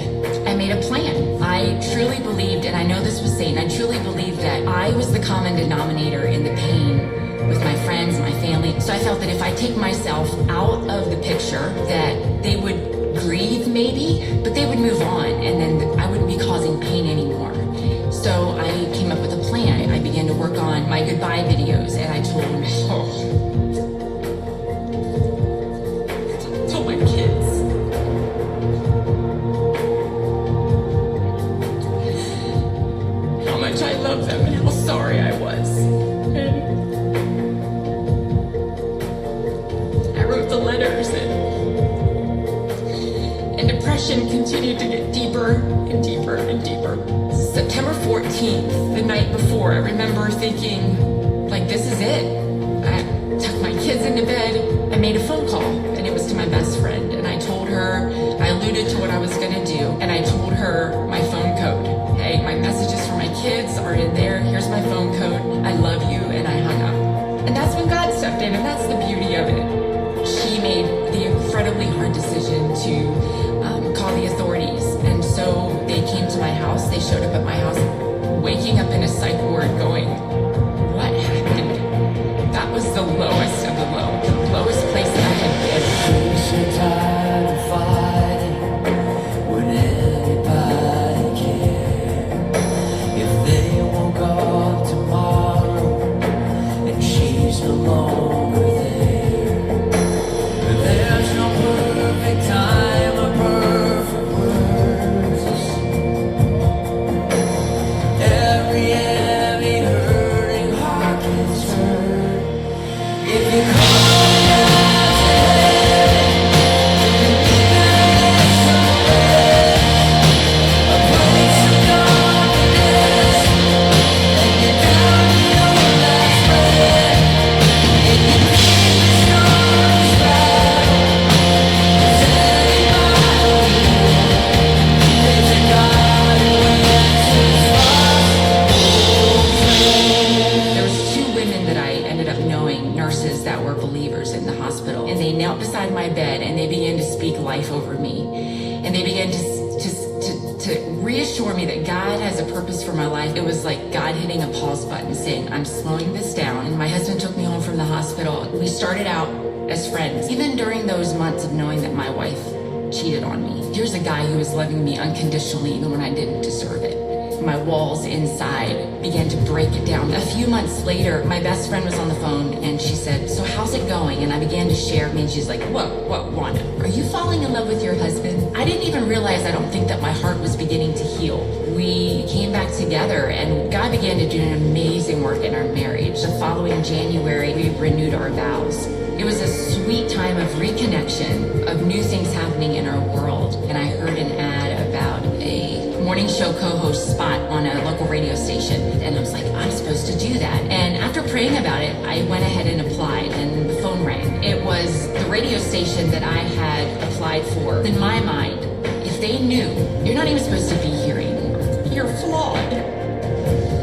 I made a plan. I truly believed, and I know this was Satan, I truly believed that I was the common denominator in the pain with my friends, my family. So I felt that if I take myself out of the picture, that they would grieve maybe, but they would move on, and then I wouldn't be causing pain anymore. So I came up with a plan. I began to work on my goodbye videos, and I told my kids, and depression continued to get deeper and deeper and deeper. September 14th, the night before, I remember thinking, like, this is it. I tucked my kids into bed. I made a phone call, and it was to my best friend. And I told her, I alluded to what I was gonna do, and I told her my phone code. Hey, my messages for my kids are in there. Here's my phone code. I love you, and I hung up. And that's when God stepped in, and that's the beauty of it. She made the incredibly hard decision to call the authorities. And so they came to my house. They showed up at my house, waking up in a psych ward going, what happened? That was the lowest of the low, the lowest place that I had been. So tired of fighting when anybody can. If they woke up tomorrow and she's no longer there, there's no perfect time or perfect words. Every heavy hurting heart gets hurt. If you call it out to heaven, a place of darkness, and you're down to your last breath, and you keep the storms battle. Does anybody know there's a God who answers There was two women that I ended up knowing, nurses that were believers in the hospital, and they knelt beside my bed and they began to speak life over me, and they began to reassure me that God has a purpose for my life. It was like God hitting a pause button, saying, I'm slowing this down. And my husband took me home from the hospital. We started out as friends, even during those months of knowing that my wife cheated on me. Here's a guy who was loving me unconditionally even when I didn't deserve it. My walls inside began to break it down. A few months later, my best friend was on the phone and she said, so how's it going? And I began to share with me and she's like, what, Wanda? Are you falling in love with your husband? I didn't even realize, I don't think, that my heart was beginning to heal. We came back together and God began to do an amazing work in our marriage. The following January, we renewed our vows. It was a sweet time of reconnection, of new things happening in our world. And I heard an ad about a morning show co-host spot on a local radio station. And I was like, I'm supposed to do that. And after praying about it, I went ahead and applied, and the phone rang. It was the radio station that I had applied for. In my mind, if they knew, you're not even supposed to be here anymore. You're flawed.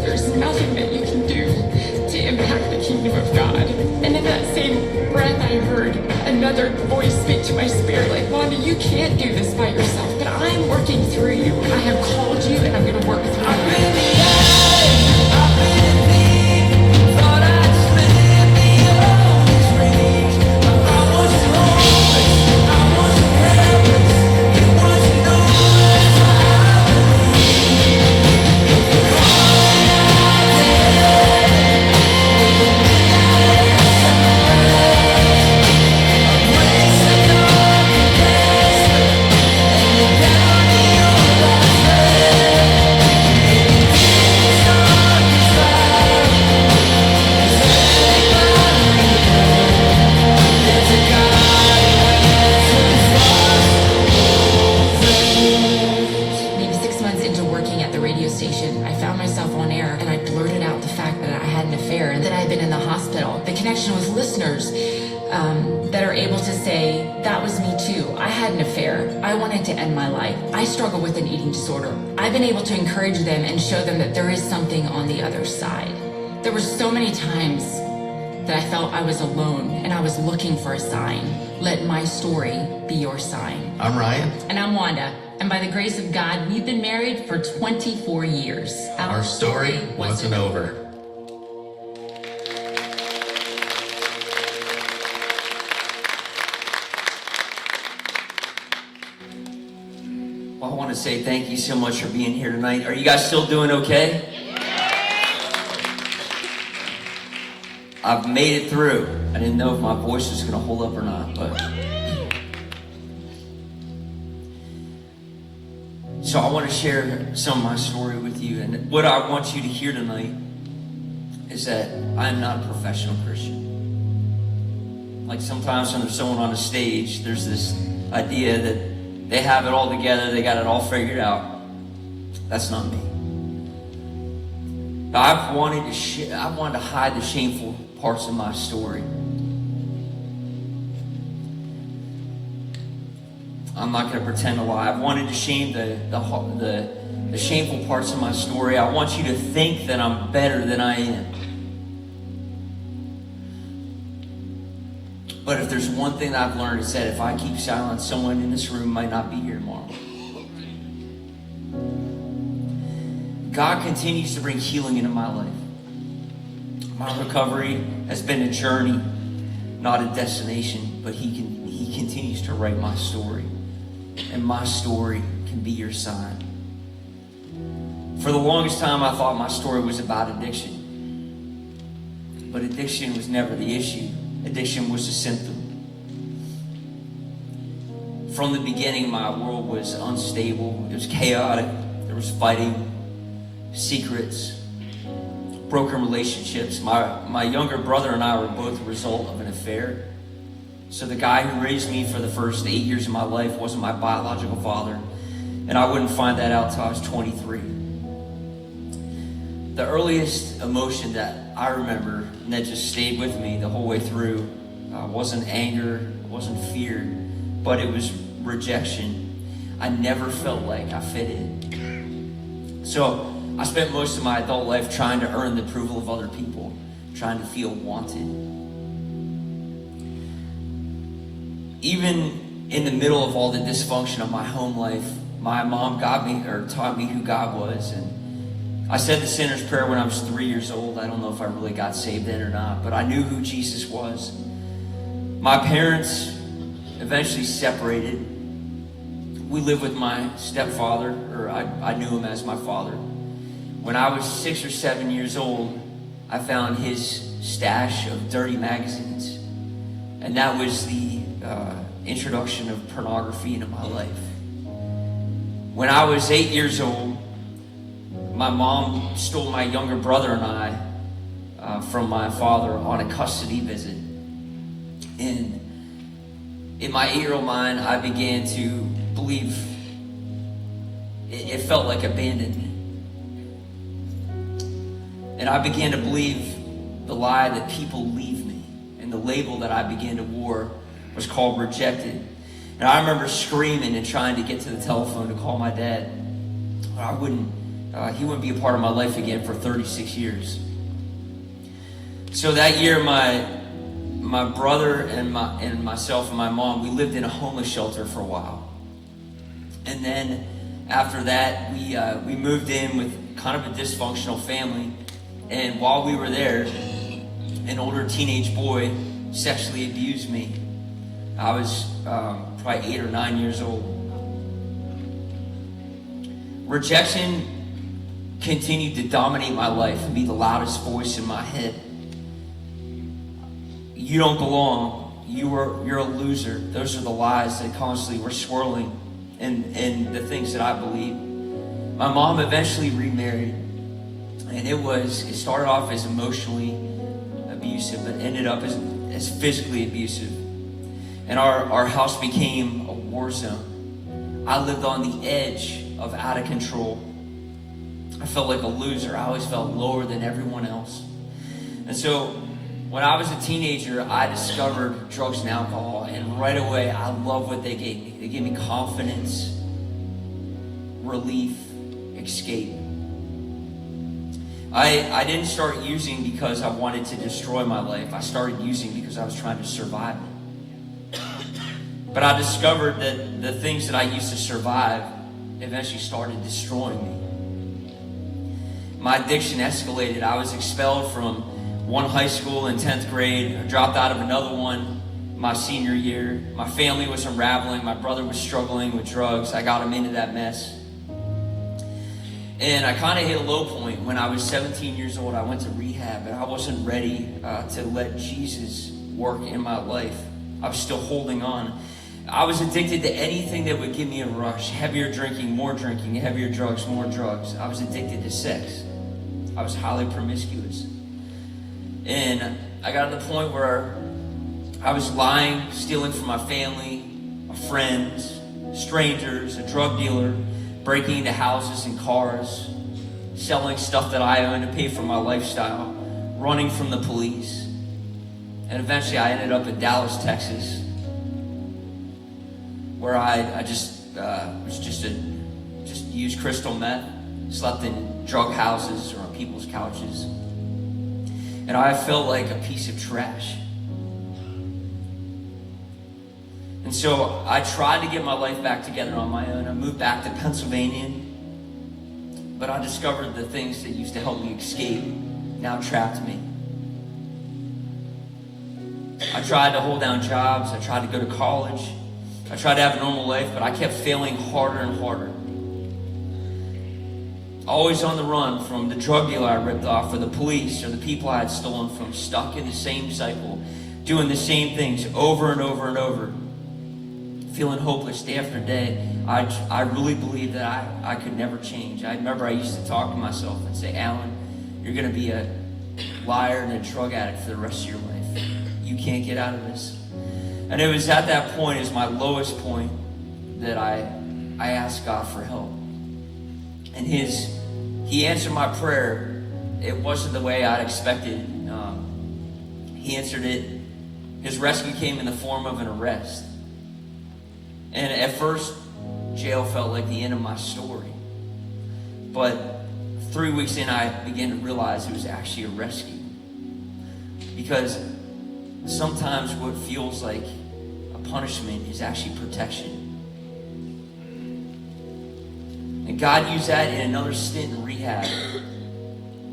There's nothing that you can do to impact the kingdom of God. And in that same breath, I heard another voice speak to my spirit, like, Wanda, you can't do this by yourself, but I'm working through you. I have called you, and I'm going to work through you. That are able to say, that was me too. I had an affair. I wanted to end my life. I struggle with an eating disorder. I've been able to encourage them and show them that there is something on the other side. There were so many times that I felt I was alone and I was looking for a sign. Let my story be your sign. I'm Ryan. And I'm Wanda. And by the grace of God, we've been married for 24 years. Our story wasn't over. Well, I want to say thank you so much for being here tonight. Are you guys still doing okay? I've made it through. I didn't know if my voice was going to hold up or not, but... So I want to share some of my story with you. And what I want you to hear tonight is that I'm not a professional Christian. Like sometimes when there's someone on a stage, there's this idea that they have it all together, they got it all figured out. That's not me. But I wanted to hide the shameful parts of my story. I'm not going to pretend to lie. I wanted to shame the shameful parts of my story. I want you to think that I'm better than I am. But if there's one thing that I've learned, it's that if I keep silent, someone in this room might not be here tomorrow. God continues to bring healing into my life. My recovery has been a journey, not a destination, but He continues to write my story. And my story can be your sign. For the longest time, I thought my story was about addiction. But addiction was never the issue. Addiction was a symptom. From the beginning, my world was unstable. It was chaotic. There was fighting, secrets, broken relationships. My younger brother and I were both a result of an affair. So the guy who raised me for the first 8 years of my life wasn't my biological father. And I wouldn't find that out until I was 23. The earliest emotion that I remember, and that just stayed with me the whole way through, wasn't anger, wasn't fear, but it was rejection. I never felt like I fit in. So I spent most of my adult life trying to earn the approval of other people, trying to feel wanted. Even in the middle of all the dysfunction of my home life, my mom taught me who God was. And I said the sinner's prayer when I was 3 years old. I don't know if I really got saved then or not, but I knew who Jesus was. My parents eventually separated. We lived with my stepfather, or I knew him as my father. When I was 6 or 7 years old, I found his stash of dirty magazines. And that was the introduction of pornography into my life. When I was 8 years old, my mom stole my younger brother and I from my father on a custody visit. And in my 8-year-old mind, I began to believe it felt like abandonment. And I began to believe the lie that people leave me. And the label that I began to wear was called rejected. And I remember screaming and trying to get to the telephone to call my dad. He wouldn't be a part of my life again for 36 years. So that year, my brother and myself and my mom, we lived in a homeless shelter for a while. And then after that, we moved in with kind of a dysfunctional family. And while we were there, an older teenage boy sexually abused me. I was probably 8 or 9 years old. Rejection continued to dominate my life and be the loudest voice in my head. You don't belong. You're a loser. Those are the lies that constantly were swirling in the things that I believed. My mom eventually remarried, and it started off as emotionally abusive, but ended up as physically abusive. And our house became a war zone. I lived on the edge of out of control. I felt like a loser. I always felt lower than everyone else. And so when I was a teenager, I discovered drugs and alcohol, and right away, I love what they gave me. They gave me confidence, relief, escape. I didn't start using because I wanted to destroy my life. I started using because I was trying to survive it. But I discovered that the things that I used to survive eventually started destroying me. My addiction escalated. I was expelled from one high school in 10th grade. I dropped out of another one my senior year. My family was unraveling. My brother was struggling with drugs. I got him into that mess. And I kind of hit a low point when I was 17 years old. I went to rehab, and I wasn't ready to let Jesus work in my life. I was still holding on. I was addicted to anything that would give me a rush. Heavier drinking, heavier drugs, more drugs. I was addicted to sex. I was highly promiscuous. And I got to the point where I was lying, stealing from my family, my friends, strangers, a drug dealer, breaking into houses and cars, selling stuff that I own to pay for my lifestyle, running from the police. And eventually I ended up in Dallas, Texas, where I just used crystal meth, slept in drug houses or on people's couches. And I felt like a piece of trash. And so I tried to get my life back together on my own. I moved back to Pennsylvania, but I discovered the things that used to help me escape now trapped me. I tried to hold down jobs. I tried to go to college. I tried to have a normal life, but I kept failing harder and harder. Always on the run from the drug dealer I ripped off, or the police, or the people I had stolen from, stuck in the same cycle, doing the same things over and over and over, feeling hopeless day after day. I really believed that I could never change. I remember I used to talk to myself and say, Alan, you're going to be a liar and a drug addict for the rest of your life. You can't get out of this. And it was at that point, is my lowest point, that I asked God for help. And he answered my prayer. It wasn't the way I'd expected. He answered it. His rescue came in the form of an arrest. And at first, jail felt like the end of my story. But 3 weeks in, I began to realize it was actually a rescue. Because sometimes what feels like a punishment is actually protection. And God used that in another stint in rehab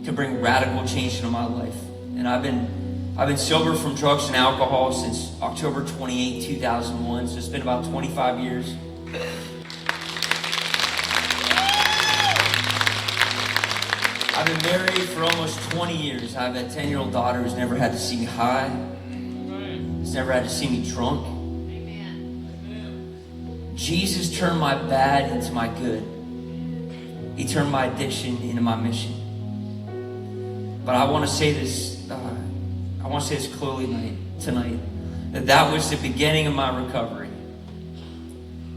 to bring radical change into my life. And I've been sober from drugs and alcohol since October 28, 2001. So it's been about 25 years. I've been married for almost 20 years. I have a 10-year-old daughter who's never had to see me high. Who's never had to see me drunk. Jesus turned my bad into my good. He turned my addiction into my mission. But I want to say this clearly tonight, that was the beginning of my recovery,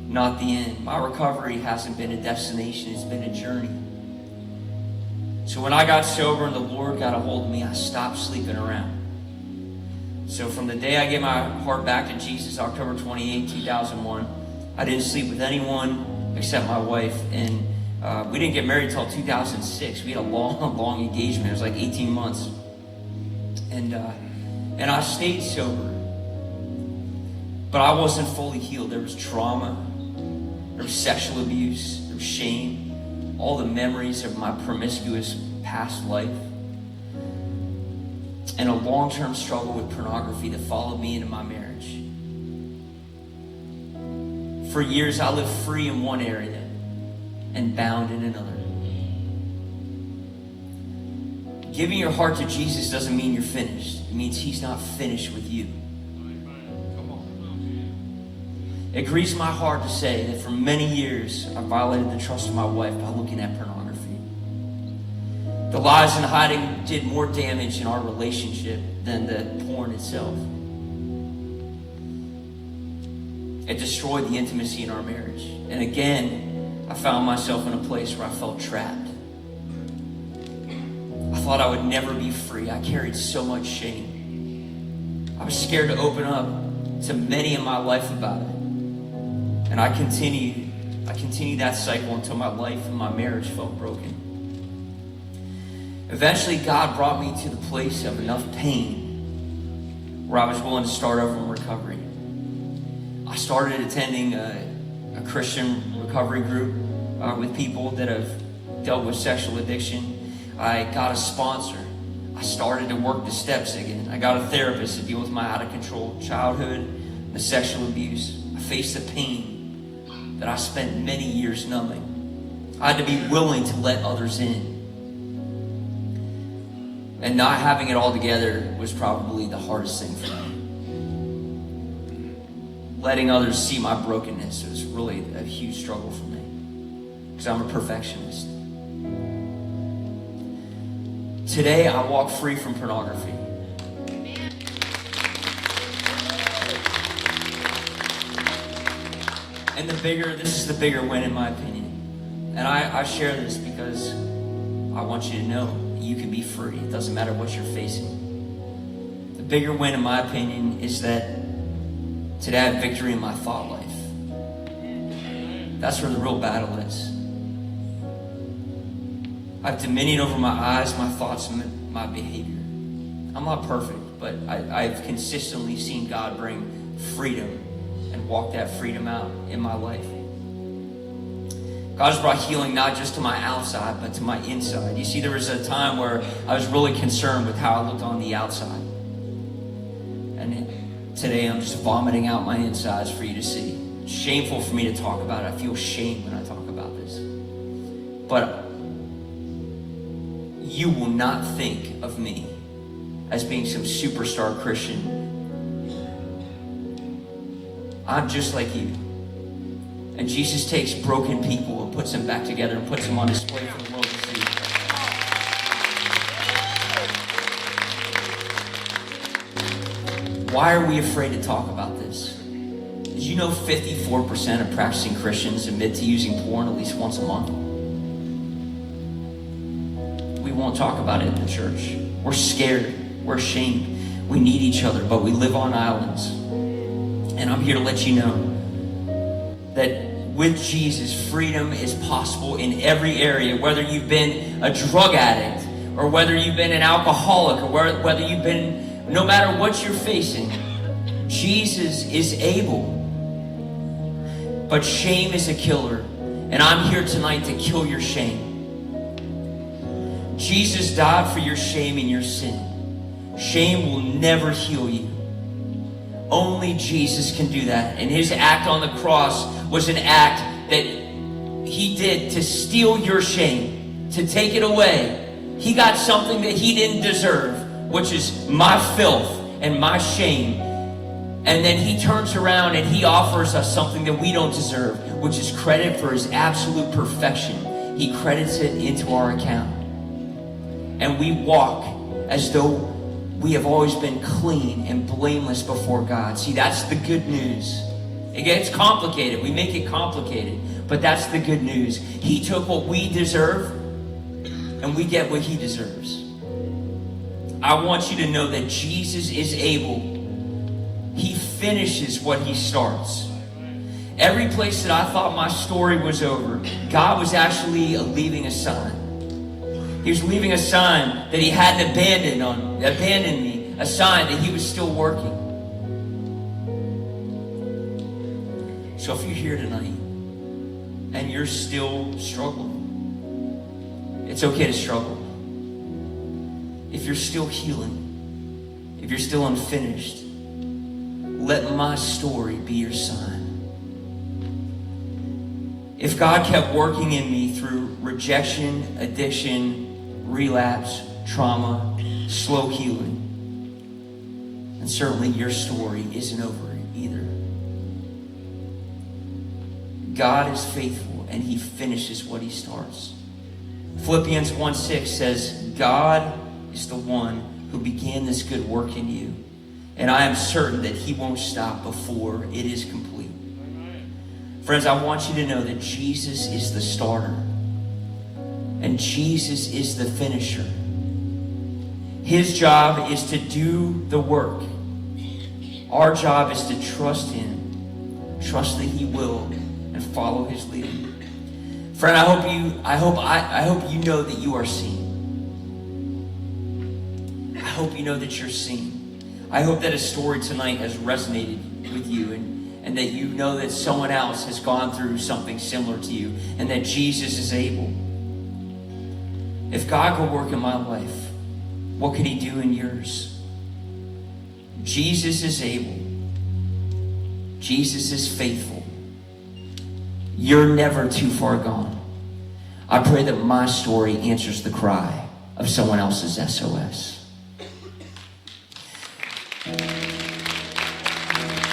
not the end. My recovery hasn't been a destination, it's been a journey. So when I got sober and the Lord got a hold of me, I stopped sleeping around. So from the day I gave my heart back to Jesus, October 28, 2001, I didn't sleep with anyone except my wife. And we didn't get married until 2006. We had a long engagement. It was like 18 months. And I stayed sober. But I wasn't fully healed. There was trauma. There was sexual abuse. There was shame. All the memories of my promiscuous past life. And a long-term struggle with pornography that followed me into my marriage. For years, I lived free in one area and bound in another. Giving your heart to Jesus doesn't mean you're finished. It means he's not finished with you. It grieves my heart to say that for many years, I violated the trust of my wife by looking at pornography. The lies and hiding did more damage in our relationship than the porn itself. It destroyed the intimacy in our marriage. And again, I found myself in a place where I felt trapped. I thought I would never be free. I carried so much shame. I was scared to open up to many in my life about it. And I continued that cycle until my life and my marriage felt broken. Eventually, God brought me to the place of enough pain where I was willing to start over in recovery. I started attending a Christian recovery group with people that have dealt with sexual addiction. I got a sponsor. I started to work the steps again. I got a therapist to deal with my out-of-control childhood, the sexual abuse. I faced the pain that I spent many years numbing. I had to be willing to let others in. And not having it all together was probably the hardest thing for me. Letting others see my brokenness was really a huge struggle for me, because I'm a perfectionist. Today, I walk free from pornography. And this is the bigger win in my opinion. And I share this because I want you to know you can be free. It doesn't matter what you're facing. The bigger win in my opinion is that today I have victory in my thought life. That's where the real battle is. I have dominion over my eyes, my thoughts, and my behavior. I'm not perfect, but I've consistently seen God bring freedom and walk that freedom out in my life. God has brought healing not just to my outside, but to my inside. You see, there was a time where I was really concerned with how I looked on the outside. And today I'm just vomiting out my insides for you to see. It's shameful for me to talk about it. I feel shame when I talk about this. But you will not think of me as being some superstar Christian. I'm just like you. And Jesus takes broken people and puts them back together and puts them on display for the world to see. Why are we afraid to talk about this? Did you know 54% of practicing Christians admit to using porn at least once a month? We won't talk about it in the church. We're scared. We're ashamed. We need each other, but we live on islands. And I'm here to let you know that with Jesus, freedom is possible in every area, whether you've been a drug addict or whether you've been an alcoholic or whether you've been, no matter what you're facing, Jesus is able. But shame is a killer, and I'm here tonight to kill your shame. Jesus died for your shame and your sin. Shame will never heal you. Only Jesus can do that. And his act on the cross was an act that he did to steal your shame, to take it away. He got something that he didn't deserve, which is my filth and my shame. And then he turns around and he offers us something that we don't deserve, which is credit for his absolute perfection. He credits it into our account. And we walk as though we have always been clean and blameless before God. See, that's the good news. It gets complicated. We make it complicated. But that's the good news. He took what we deserve, and we get what he deserves. I want you to know that Jesus is able. He finishes what he starts. Every place that I thought my story was over, God was actually leaving a sign. He was leaving a sign that he hadn't abandoned me, a sign that he was still working. So if you're here tonight and you're still struggling, it's okay to struggle. If you're still healing, if you're still unfinished, let my story be your sign. If God kept working in me through rejection, addiction, relapse, trauma, slow healing, and certainly your story isn't over either. God is faithful and he finishes what he starts. Philippians 1:6 says, God is the one who began this good work in you, and I am certain that he won't stop before it is complete. Friends, I want you to know that Jesus is the starter and Jesus is the finisher. His job is to do the work. Our job is to trust him, trust that he will, and follow his leading. Friend, I hope you know that you are seen. I hope you know that you're seen. I hope that a story tonight has resonated with you, and that you know that someone else has gone through something similar to you, and that Jesus is able. If God could work in my life, what could he do in yours? Jesus is able. Jesus is faithful. You're never too far gone. I pray that my story answers the cry of someone else's SOS.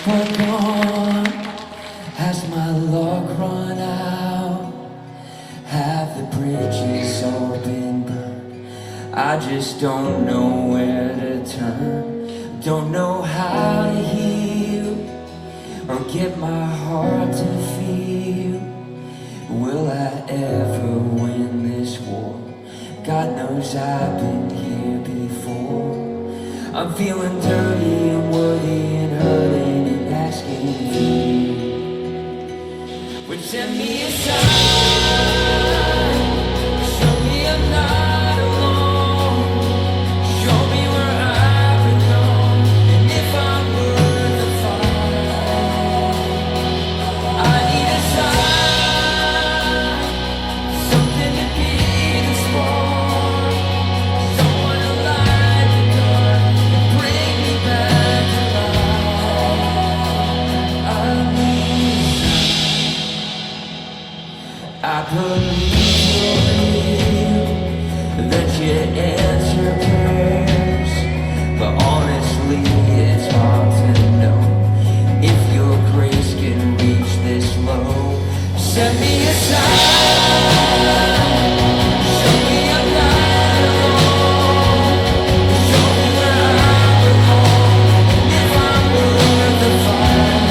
Far gone has my luck run out. Have the bridges all been burned? I just don't know where to turn. Don't know how to heal or get my heart to feel. 'cause I've been here before. I'm feeling dirty, unworthy, and hurting, and asking if you would send me a sign. Show me I'm not alone. Show me where I belong, and if I'm worth the fight. I need a sign, something to be the spark, someone to light the dark and bring me back to life. I need a sign. I believe you're real, that you answer prayers, but honestly it's hard to know if your grace can reach this low. Send me a sign, show me I'm not alone, show me where I belong, and if I'm worth the fight.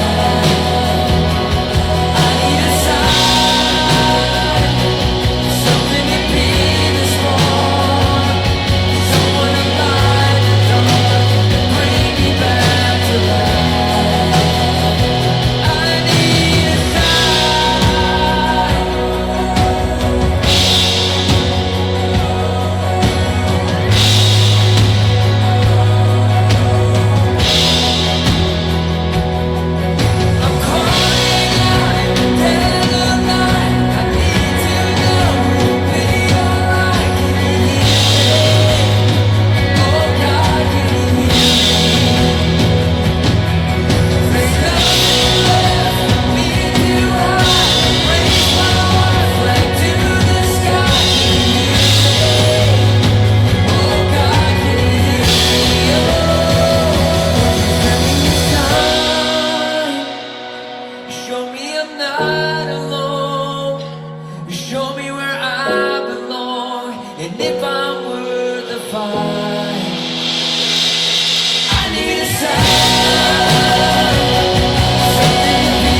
I need a sign, something to be the spark, someone to light the dark and bring me back to life. I need a sign. I'm calling out in the dead of night. I need to know you'll be alright. Can you hear me? Oh God, can you hear me? There's nothing left for me to hide. Raise my white flag to the sky. Can you hear me? Oh God, can you hear me? Oh, send me a sign. Show me I'm not alone. Show me where I belong, and if I'm worth the fight. I need a sign, something to be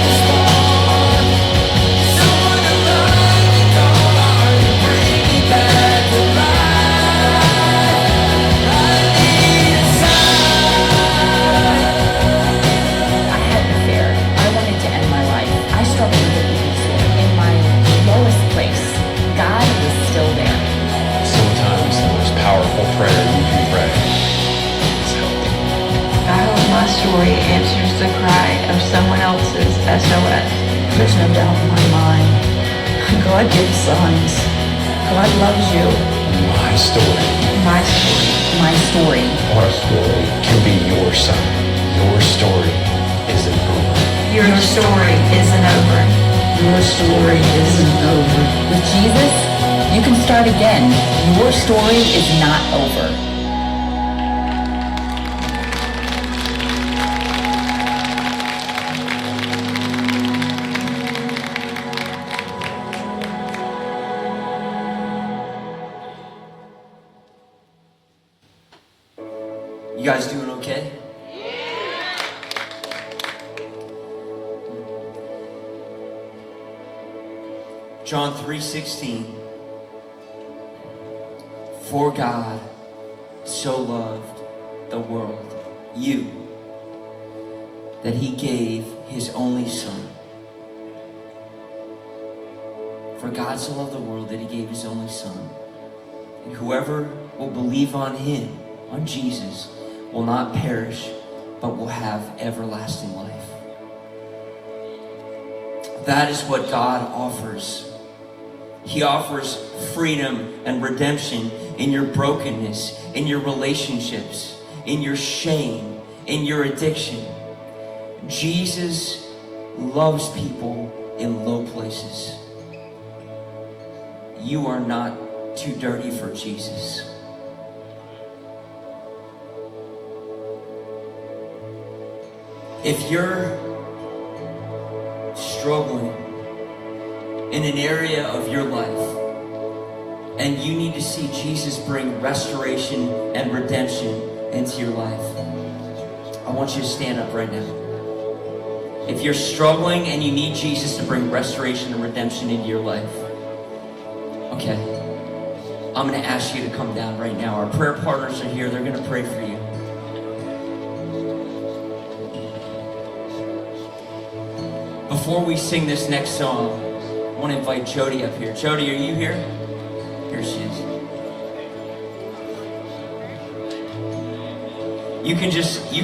the spark, someone to light the dark and bring me back to life. I need a sign. I had an affair. I wanted to end my life. I struggled with eating disorder. In my lowest place, God was still there. Sometimes the most powerful prayer you can pray is help. I hope my story answers the cry of someone else's SOS. There's no doubt in my mind. God gives sons. God loves you. My story, My story. My story. our story, can be your son. Your story isn't over. Your story isn't over. Your story isn't over. With Jesus, you can start again. Your story is not over. You guys doing okay? John 3:16. For God so loved the world, you, that he gave his only son. For God so loved the world that he gave his only son. And whoever will believe on him, on Jesus, will not perish, but will have everlasting life. That is what God offers. He offers freedom and redemption in your brokenness, in your relationships, in your shame, in your addiction. Jesus loves people in low places. You are not too dirty for Jesus. If you're struggling in an area of your life and you need to see Jesus bring restoration and redemption into your life, I want you to stand up right now. If you're struggling and you need Jesus to bring restoration and redemption into your life, okay. I'm going to ask you to come down right now. Our prayer partners are here. They're going to pray for you. Before we sing this next song, I want to invite Jody up here. Jody, are you here? Here she is. You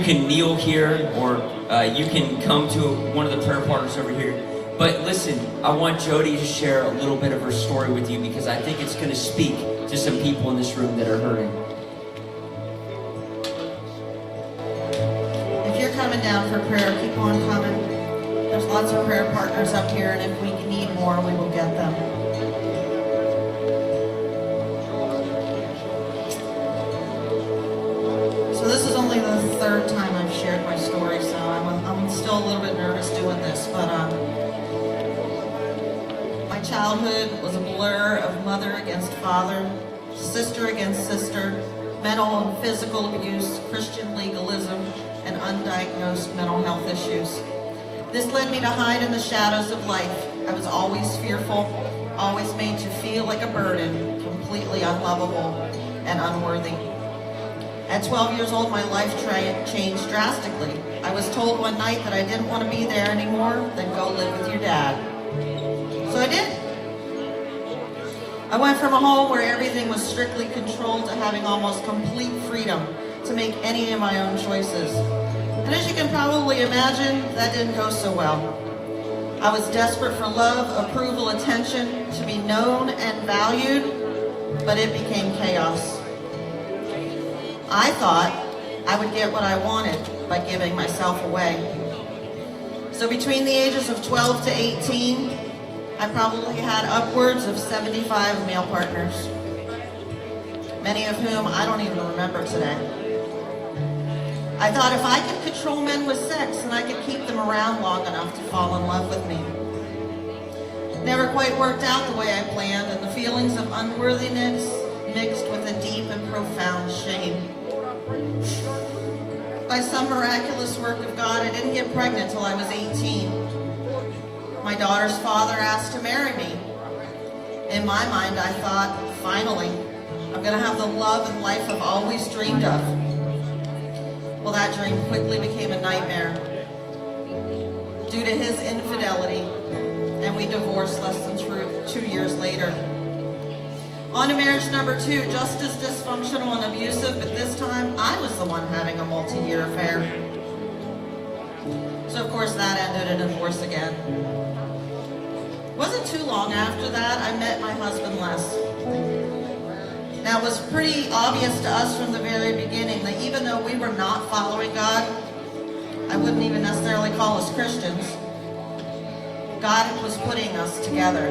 can kneel here, or you can come to one of the prayer partners over here. But listen, I want Jody to share a little bit of her story with you, because I think it's going to speak to some people in this room that are hurting. If you're coming down for prayer, keep on coming. There's lots of prayer partners up here, and if we need more, we will get them. So this is only the third time I've shared my story, so I'm still a little bit nervous doing this, but my childhood was a blur of mother against father, sister against sister, mental and physical abuse, Christian legalism, and undiagnosed mental health issues. This led me to hide in the shadows of life. I was always fearful, always made to feel like a burden, completely unlovable and unworthy. At 12 years old, my life changed drastically. I was told one night that I didn't want to be there anymore, then go live with your dad. So I did. I went from a home where everything was strictly controlled to having almost complete freedom to make any of my own choices. And as you can probably imagine, that didn't go so well. I was desperate for love, approval, attention, to be known and valued, but it became chaos. I thought I would get what I wanted by giving myself away. So between the ages of 12 to 18, I probably had upwards of 75 male partners, many of whom I don't even remember today. I thought if I could control men with sex, then I could keep them around long enough to fall in love with me. It never quite worked out the way I planned, and the feelings of unworthiness mixed with a deep and profound shame. By some miraculous work of God, I didn't get pregnant till I was 18. My daughter's father asked to marry me. In my mind, I thought, finally, I'm going to have the love and life I've always dreamed of. Well, that dream quickly became a nightmare due to his infidelity, and we divorced less than 2 years later. On to marriage number 2, just as dysfunctional and abusive, but this time I was the one having a multi-year affair. So of course that ended in divorce again. It wasn't too long after that I met my husband Les. Now it was pretty obvious to us from the very beginning that even though we were not following God, I wouldn't even necessarily call us Christians, God was putting us together.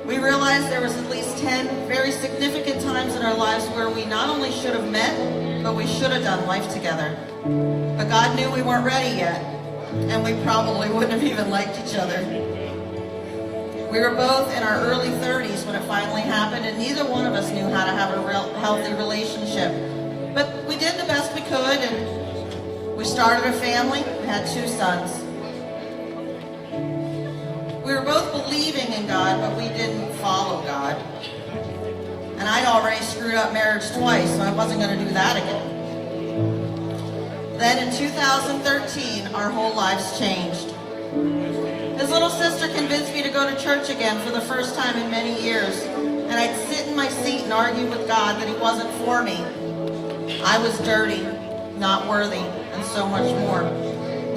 We realized there was at least 10 very significant times in our lives where we not only should have met, but we should have done life together. But God knew we weren't ready yet, and we probably wouldn't have even liked each other. We were both in our early 30s when it finally happened, and neither one of us knew how to have a real healthy relationship. But we did the best we could, and we started a family. We had 2 sons. We were both believing in God, but we didn't follow God. And I'd already screwed up marriage twice, so I wasn't going to do that again. Then in 2013, our whole lives changed. His little sister convinced me to go to church again for the first time in many years, and I'd sit in my seat and argue with God that he wasn't for me. I was dirty, not worthy, and so much more.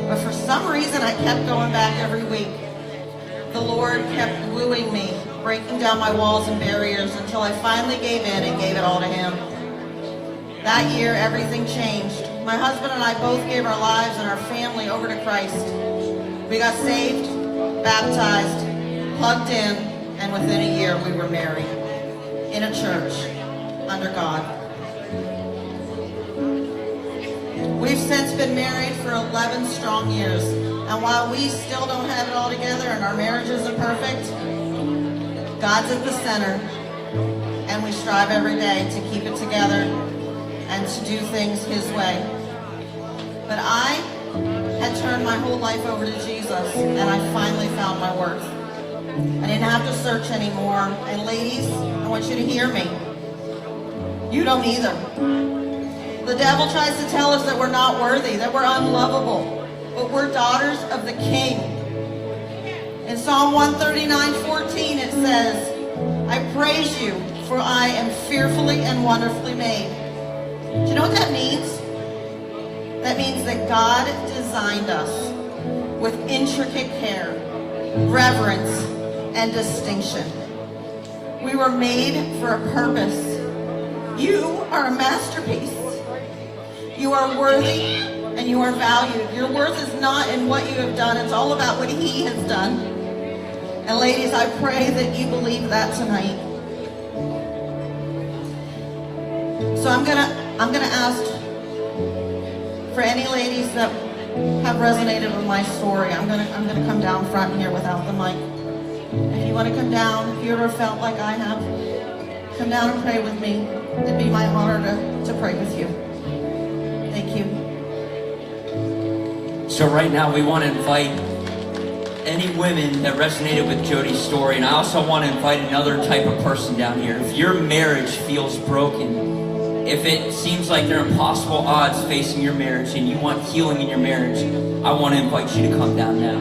But for some reason, I kept going back every week. The Lord kept wooing me, breaking down my walls and barriers until I finally gave in and gave it all to him. That year, everything changed. My husband and I both gave our lives and our family over to Christ. We got saved, baptized, plugged in, and within a year we were married in a church under God. We've since been married for 11 strong years, and while we still don't have it all together and our marriage isn't perfect, God's at the center, and we strive every day to keep it together and to do things his way. But I had turned my whole life over to Jesus, and I finally found my worth. I didn't have to search anymore. And ladies, I want you to hear me. You don't either. The devil tries to tell us that we're not worthy, that we're unlovable, but we're daughters of the King. In Psalm 139:14 it says, I praise you, for I am fearfully and wonderfully made. Do you know what that means? That means that God designed us with intricate care, reverence, and distinction. We were made for a purpose. You are a masterpiece. You are worthy and you are valued. Your worth is not in what you have done. It's all about what He has done. And ladies, I pray that you believe that tonight. So I'm gonna ask for any ladies that have resonated with my story. I'm gonna come down front here without the mic. If you want to come down, if you ever felt like I have, come down and pray with me. It'd be my honor to pray with you. Thank you. So right now we want to invite any women that resonated with Jody's story, and I also want to invite another type of person down here. If your marriage feels broken, if it seems like there are impossible odds facing your marriage and you want healing in your marriage, I want to invite you to come down now.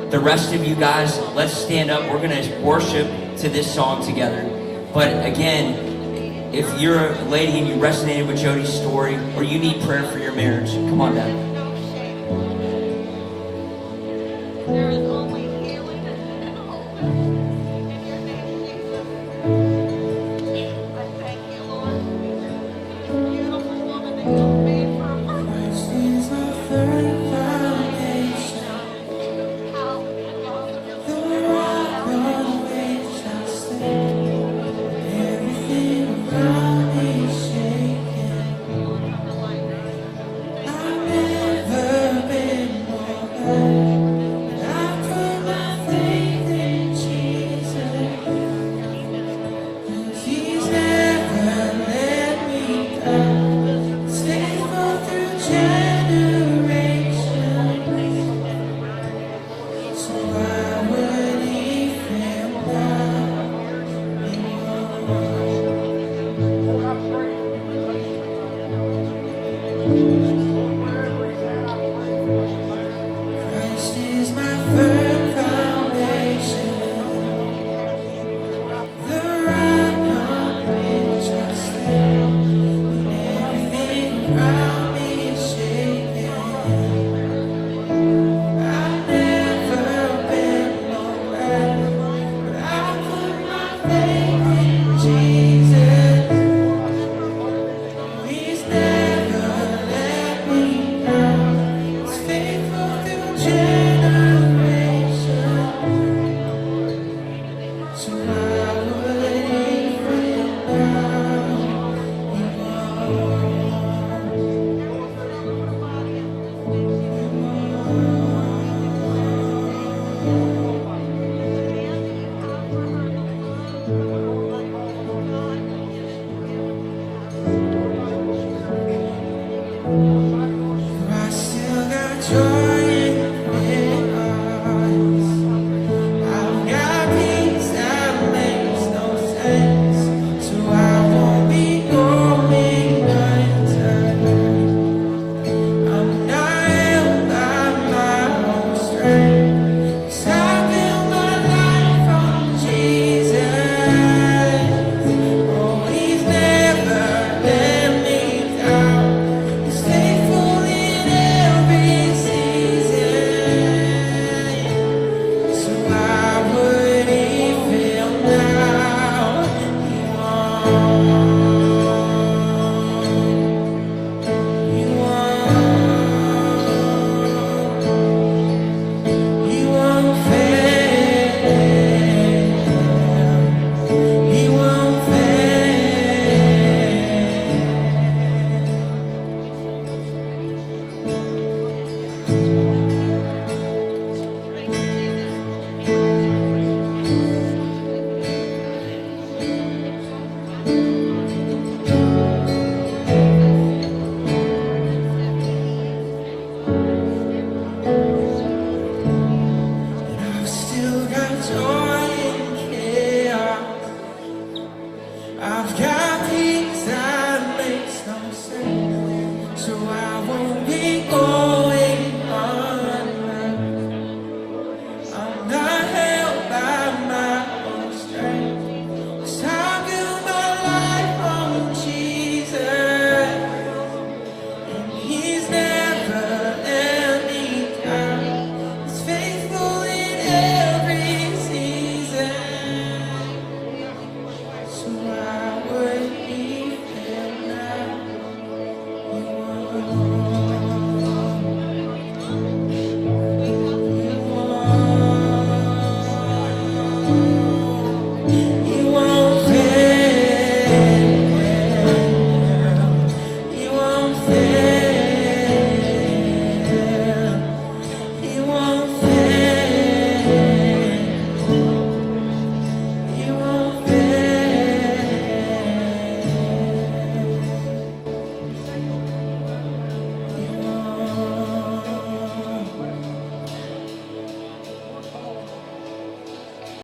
The rest of you guys, let's stand up. We're going to worship to this song together. But again, if you're a lady and you resonated with Jody's story, or you need prayer for your marriage, come on down. There is only healing and hope. In your name, Jesus. I thank you, Lord. Beautiful woman that you made for a purpose. I've never been more glad. still got joy